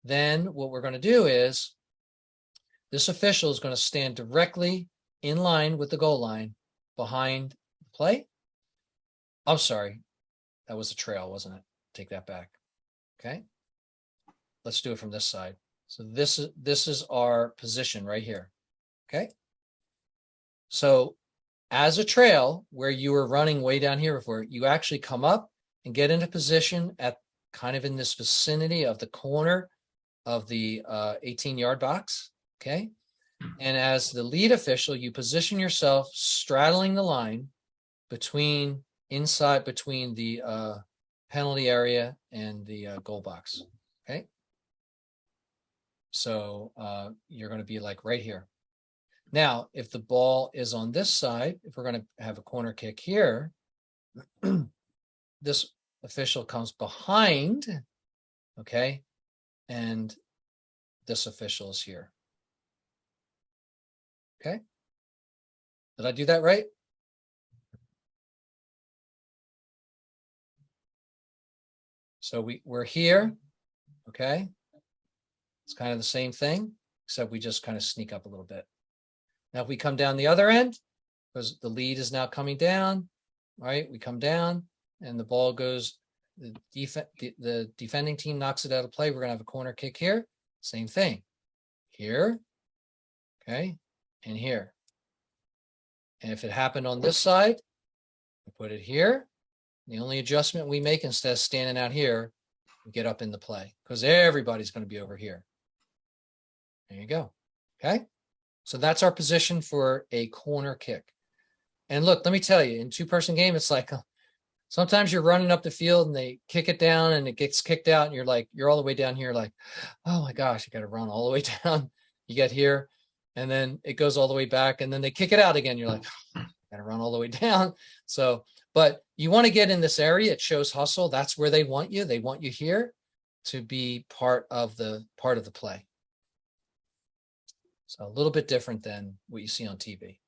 then what we're going to do is this official is going to stand directly in line with the goal line behind the play. I'm sorry. That was a trail, wasn't it? Take that back. Okay. Let's do it from this side. So this is our position right here. Okay. So as a trail where you were running way down here before, you actually come up and get into position at kind of in this vicinity of the corner of the 18-yard box. Okay. And as the lead official, you position yourself straddling the line between the penalty area and the goal box. Okay. So you're going to be like right here. Now, if the ball is on this side, if we're going to have a corner kick here, this official comes behind, okay, and this official is here. Okay. Did I do that right? So we're here. Okay. It's kind of the same thing, except we just kind of sneak up a little bit. Now, if we come down the other end, because the lead is now coming down, right? We come down and the ball goes, the defending team knocks it out of play. We're going to have a corner kick here. Same thing. Here. Okay. And here. And if it happened on this side, we put it here. The only adjustment we make instead of standing out here, we get up in the play because everybody's going to be over here. There you go. Okay. So that's our position for a corner kick. And look, let me tell you, in two-person game, it's like sometimes you're running up the field and they kick it down and it gets kicked out and you're all the way down here like, oh my gosh, you got to run all the way down. You get here and then it goes all the way back and then they kick it out again. You're like, oh, got to run all the way down. So, but you want to get in this area. It shows hustle. That's where they want you. They want you here to be part of the play. So a little bit different than what you see on TV.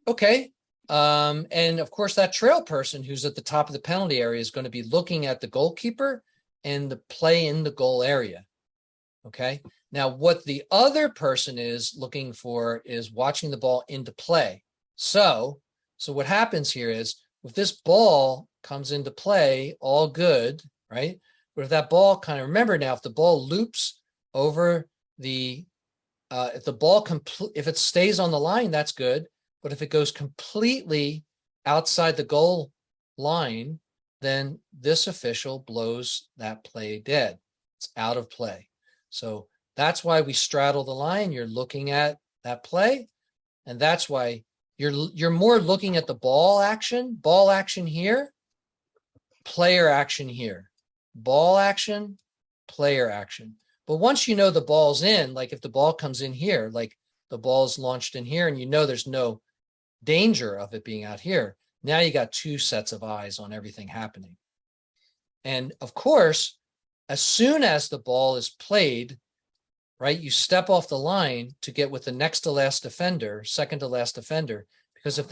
Okay. And of course, that trail person who's at the top of the penalty area is going to be looking at the goalkeeper and the play in the goal area. Okay. Now, what the other person is looking for is watching the ball into play. So what happens here is if this ball comes into play, all good, right? But if that ball remember now, if the ball loops over the if it stays on the line, that's good. But if it goes completely outside the goal line, then this official blows that play dead. It's out of play. So that's why we straddle the line. You're looking at that play. And that's why you're more looking at the ball action here, player action here, ball action, player action. But once you know the ball's in, like if the ball comes in here, like the ball's launched in here and you know there's no danger of it being out here, now you got two sets of eyes on everything happening. And of course, as soon as the ball is played, right, you step off the line to get with the next to last defender, second to last defender, because if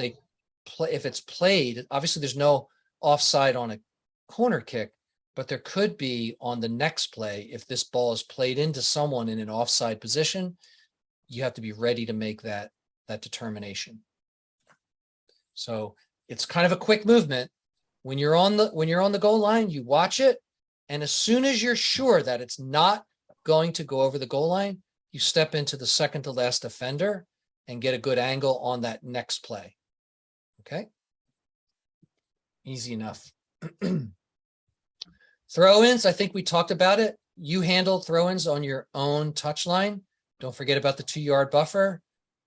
it's played, obviously there's no offside on a corner kick, but there could be on the next play. If this ball is played into someone in an offside position, you have to be ready to make that determination. So it's kind of a quick movement. When you're on the goal line, you watch it. And as soon as you're sure that it's not going to go over the goal line, you step into the second to last defender and get a good angle on that next play. Okay. Easy enough. Throw-ins, I think we talked about it. You handle throw-ins on your own touchline. Don't forget about the 2-yard buffer.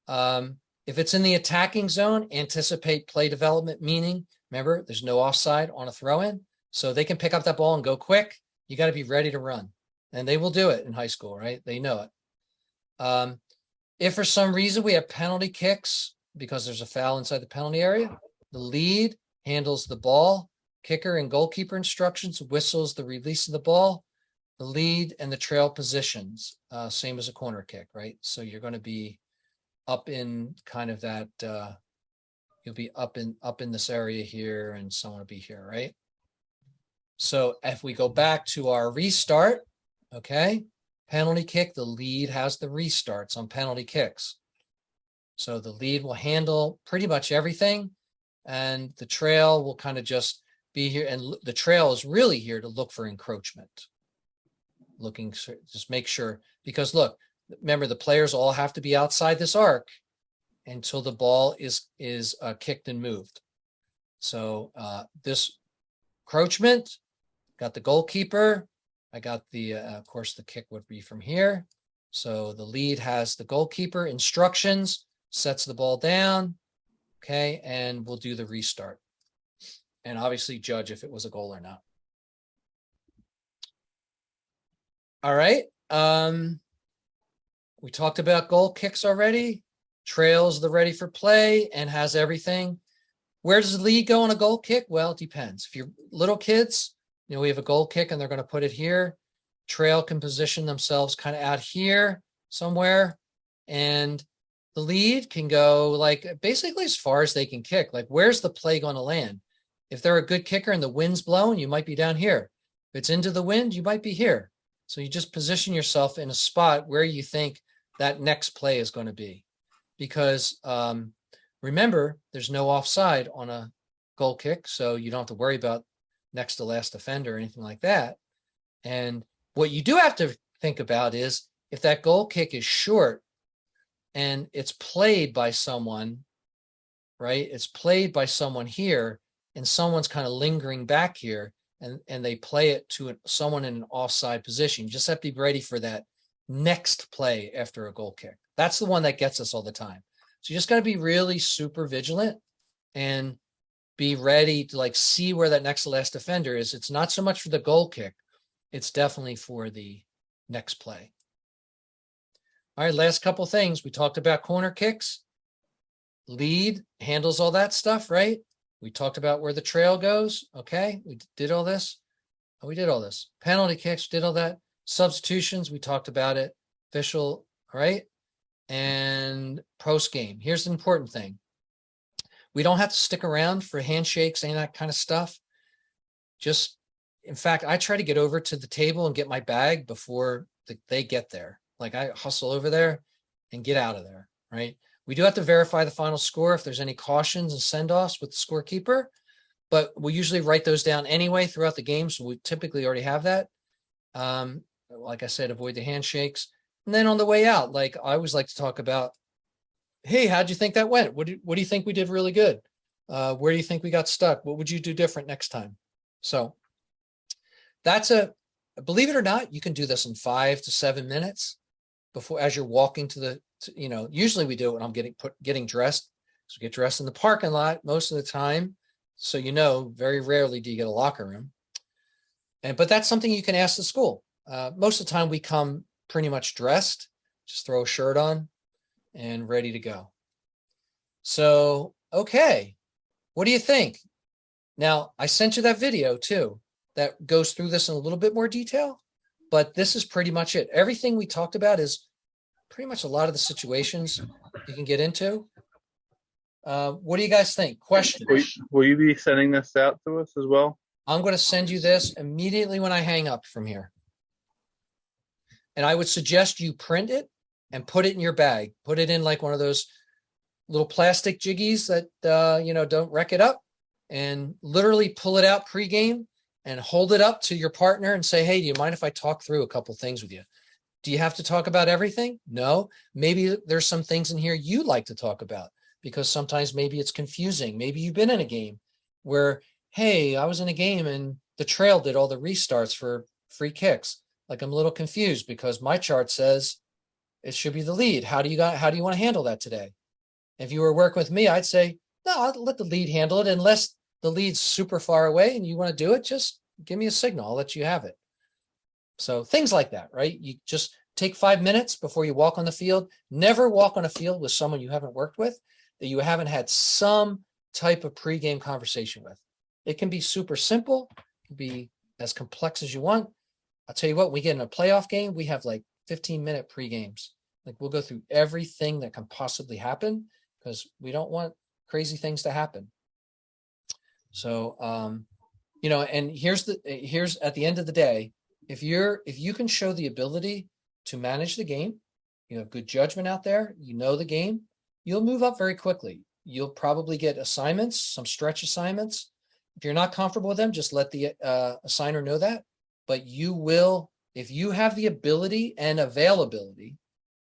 If it's in the attacking zone, anticipate play development, meaning, remember, there's no offside on a throw-in. So they can pick up that ball and go quick. You got to be ready to run. And they will do it in high school, right? They know it. If for some reason we have penalty kicks because there's a foul inside the penalty area, the lead handles the ball. Kicker and goalkeeper instructions, whistles the release of the ball, the lead and the trail positions, same as a corner kick, right? So you're going to be up in kind of that, you'll be up in this area here and someone will be here, right? So if we go back to our restart, okay, penalty kick, the lead has the restarts on penalty kicks. So the lead will handle pretty much everything and the trail will kind of just be here, and the trail is really here to look for encroachment. Just make sure, because look, remember the players all have to be outside this arc until the ball is kicked and moved. So this encroachment, got the goalkeeper. I got the, of course, the kick would be from here. So the lead has the goalkeeper instructions, sets the ball down, okay, and we'll do the restart. And obviously judge if it was a goal or not. All right. We talked about goal kicks already. Trails the ready for play and has everything. Where does the lead go on a goal kick? Well, it depends. If you're little kids, we have a goal kick and they're going to put it here. Trail can position themselves kind of out here somewhere. And the lead can go like basically as far as they can kick. Like, where's the play going to land? If they're a good kicker and the wind's blowing, you might be down here. If it's into the wind, you might be here. So you just position yourself in a spot where you think that next play is going to be. Because remember, there's no offside on a goal kick, so you don't have to worry about next to last defender or anything like that. And what you do have to think about is if that goal kick is short and it's played by someone, right? It's played by someone here and someone's kind of lingering back here and they play it to someone in an offside position. You just have to be ready for that next play after a goal kick. That's the one that gets us all the time. So you just got to be really super vigilant and be ready to like see where that next to last defender is. It's not so much for the goal kick. It's definitely for the next play. All right, last couple things. We talked about corner kicks. Lead handles all that stuff, right? We talked about where the trail goes. Okay, we did all this. Oh, we did all this. Penalty kicks, did all that. Substitutions, we talked about it. Official, all right? And post game. Here's the important thing. We don't have to stick around for handshakes and that kind of stuff. Just, in fact, I try to get over to the table and get my bag before they get there. Like I hustle over there and get out of there, right? We do have to verify the final score if there's any cautions and send-offs with the scorekeeper, but we usually write those down anyway throughout the game, so we typically already have that. Like I said, avoid the handshakes. And then on the way out, like I always like to talk about, hey, how'd you think that went? What do you think we did really good? Where do you think we got stuck? What would you do different next time? So that's believe it or not, you can do this in 5 to 7 minutes before, as you're walking to the, usually we do it when I'm getting dressed. So get dressed in the parking lot most of the time. So, very rarely do you get a locker room. But that's something you can ask the school. Most of the time we come pretty much dressed, just throw a shirt on and ready to go. So, okay. What do you think? Now, I sent you that video too, that goes through this in a little bit more detail, but this is pretty much it. Everything we talked about is pretty much a lot of the situations you can get into. What do you guys think? Questions? Will you be sending this out to us as well? I'm going to send you this immediately when I hang up from here. And I would suggest you print it and put it in your bag. Put it in like one of those little plastic jiggies that, don't wreck it up, and literally pull it out pregame and hold it up to your partner and say, hey, do you mind if I talk through a couple things with you? Do you have to talk about everything? No. Maybe there's some things in here you like to talk about because sometimes maybe it's confusing. Maybe you've been in a game where, hey, I was in a game and the trail did all the restarts for free kicks. Like I'm a little confused because my chart says it should be the lead. How do you want to handle that today? If you were working with me, I'd say, no, I'll let the lead handle it unless the lead's super far away and you want to do it, just give me a signal. I'll let you have it. So things like that, right? You just take 5 minutes before you walk on the field. Never walk on a field with someone you haven't worked with, that you haven't had some type of pregame conversation with. It can be super simple. It can be as complex as you want. I'll tell you what, we get in a playoff game, we have like 15-minute pre-games. Like we'll go through everything that can possibly happen because we don't want crazy things to happen. So, and here's at the end of the day, if you can show the ability to manage the game, you have good judgment out there, you know the game, you'll move up very quickly. You'll probably get assignments, some stretch assignments. If you're not comfortable with them, just let the assigner know that. But you will, if you have the ability and availability,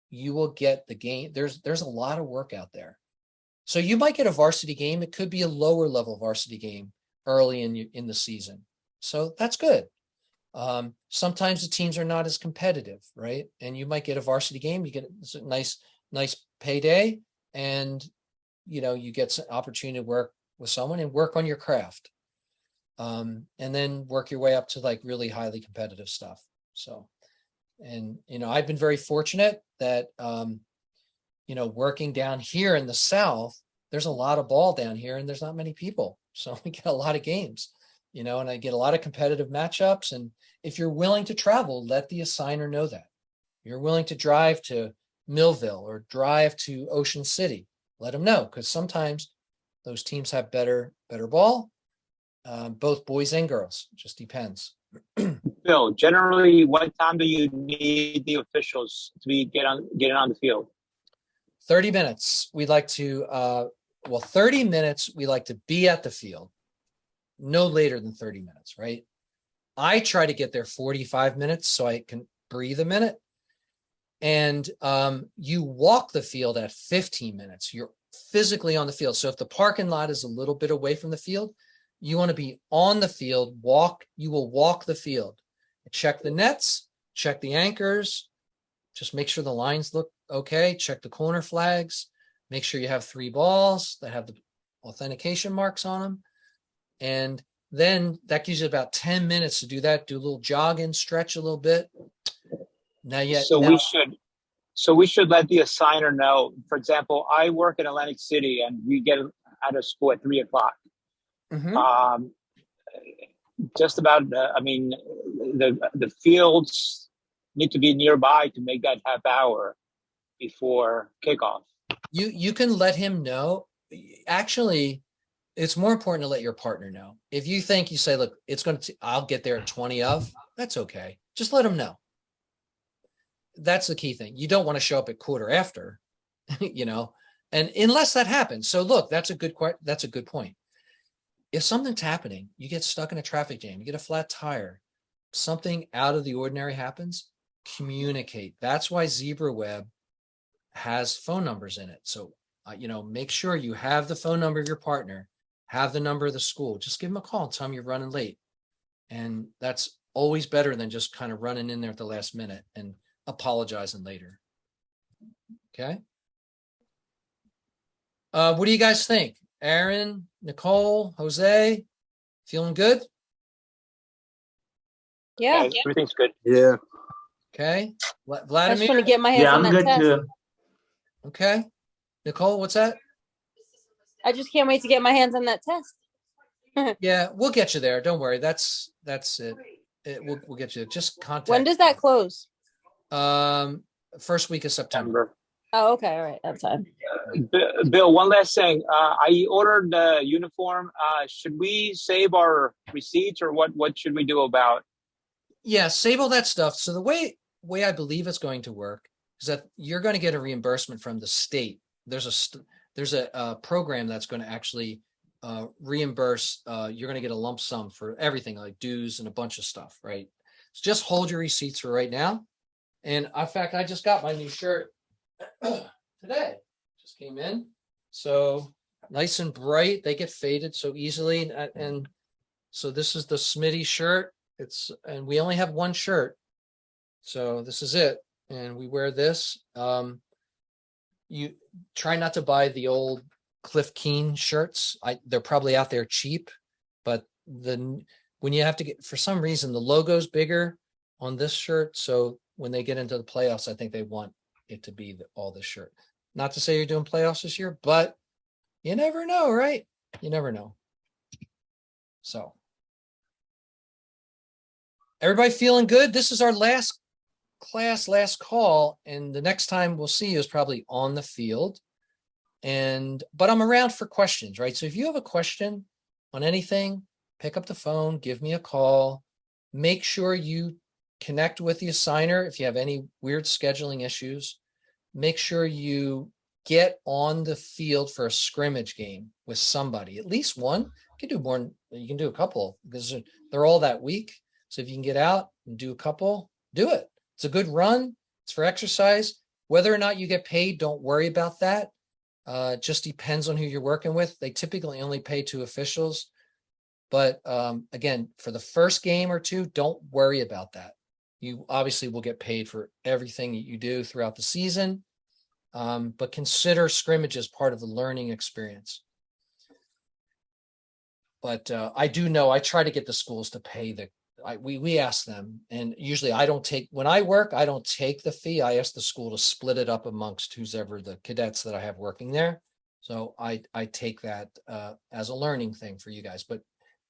you will get the game. There's a lot of work out there. So you might get a varsity game. It could be a lower level varsity game early in the season. So that's good. Sometimes the teams are not as competitive, right? And you might get a varsity game. You get a nice payday, and you get some opportunity to work with someone and work on your craft. And then work your way up to like really highly competitive stuff. So, and, I've been very fortunate that, working down here in the South, there's a lot of ball down here and there's not many people. So we get a lot of games, and I get a lot of competitive matchups. And if you're willing to travel, let the assigner know that. You're willing to drive to Millville or drive to Ocean City. Let them know, because sometimes those teams have better ball, both boys and girls. It just depends. Bill, generally, what time do you need the officials to be getting on the field? 30 minutes. We'd like to, 30 minutes, we like to be at the field. No later than 30 minutes, right? I try to get there 45 minutes so I can breathe a minute. And you walk the field at 15 minutes. You're physically on the field. So if the parking lot is a little bit away from the field, you want to be on the field, you will walk the field. Check the nets, check the anchors, just make sure the lines look okay, check the corner flags, make sure you have 3 balls that have the authentication marks on them. And then that gives you about 10 minutes to do that, do a little jogging, stretch a little bit. We should let the assigner know. For example, I work in Atlantic City and we get out of school at 3:00. Mhm. Just about, the fields need to be nearby to make that half hour before kickoff. You can let him know. Actually, it's more important to let your partner know. If you think, you say, look, I'll get there at 20 of, that's okay. Just let him know. That's the key thing. You don't want to show up at quarter after, and unless that happens. So look, that's a good point. If something's happening, you get stuck in a traffic jam, you get a flat tire, something out of the ordinary happens, communicate. That's why ZebraWeb has phone numbers in it. So, make sure you have the phone number of your partner, have the number of the school. Just give them a call and tell them you're running late. And that's always better than just kind of running in there at the last minute and apologizing later. Okay. What do you guys think? Aaron, Nicole, Jose, feeling good? Yeah. Everything's good. Yeah. Okay. I just Vladimir? want to get my hands Yeah, on I'm that good test. too. Okay. Nicole, what's that? I just can't wait to get my hands on that test. Yeah, we'll get you there. Don't worry. That's it. We'll get you. Just contact. When does that close? First week of September. Oh, okay. All right. That's fine. Bill, one last thing. I ordered the uniform. Should we save our receipts, or what should we do about? Yeah, save all that stuff. So the way I believe it's going to work is that you're going to get a reimbursement from the state. There's a program that's going to actually reimburse. You're going to get a lump sum for everything, like dues and a bunch of stuff, right? So just hold your receipts for right now. And in fact, I just got my new shirt today. Just came in. So nice and bright. They get faded so easily. And so this is the Smitty shirt. And we only have one shirt. So this is it. And we wear this. You try not to buy the old Cliff Keen shirts. They're probably out there cheap, but when you have to get, for some reason, the logo's bigger on this shirt. So when they get into the playoffs, I think they want it to be all this shirt. Not to say you're doing playoffs this year, but you never know, right? You never know. So everybody feeling good? This is our last last call, and the next time we'll see you is probably on the field. But I'm around for questions, right? So if you have a question on anything, pick up the phone, give me a call. Make sure you connect with the assigner if you have any weird scheduling issues. Make sure you get on the field for a scrimmage game with somebody, at least one. You can do more, you can do a couple because they're all that week. So if you can get out and do a couple, do it. It's a good run. It's for exercise. Whether or not you get paid, don't worry about that. It just depends on who you're working with. They typically only pay 2 officials. But again, for the first game or 2, don't worry about that. You obviously will get paid for everything that you do throughout the season. But consider scrimmage as part of the learning experience. But I do know I try to get the schools to pay we ask them, and usually when I work, I don't take the fee. I ask the school to split it up amongst who's ever the cadets that I have working there. So I take that as a learning thing for you guys, but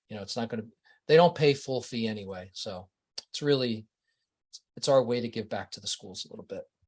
it's not going to, they don't pay full fee anyway. So it's our way to give back to the schools a little bit.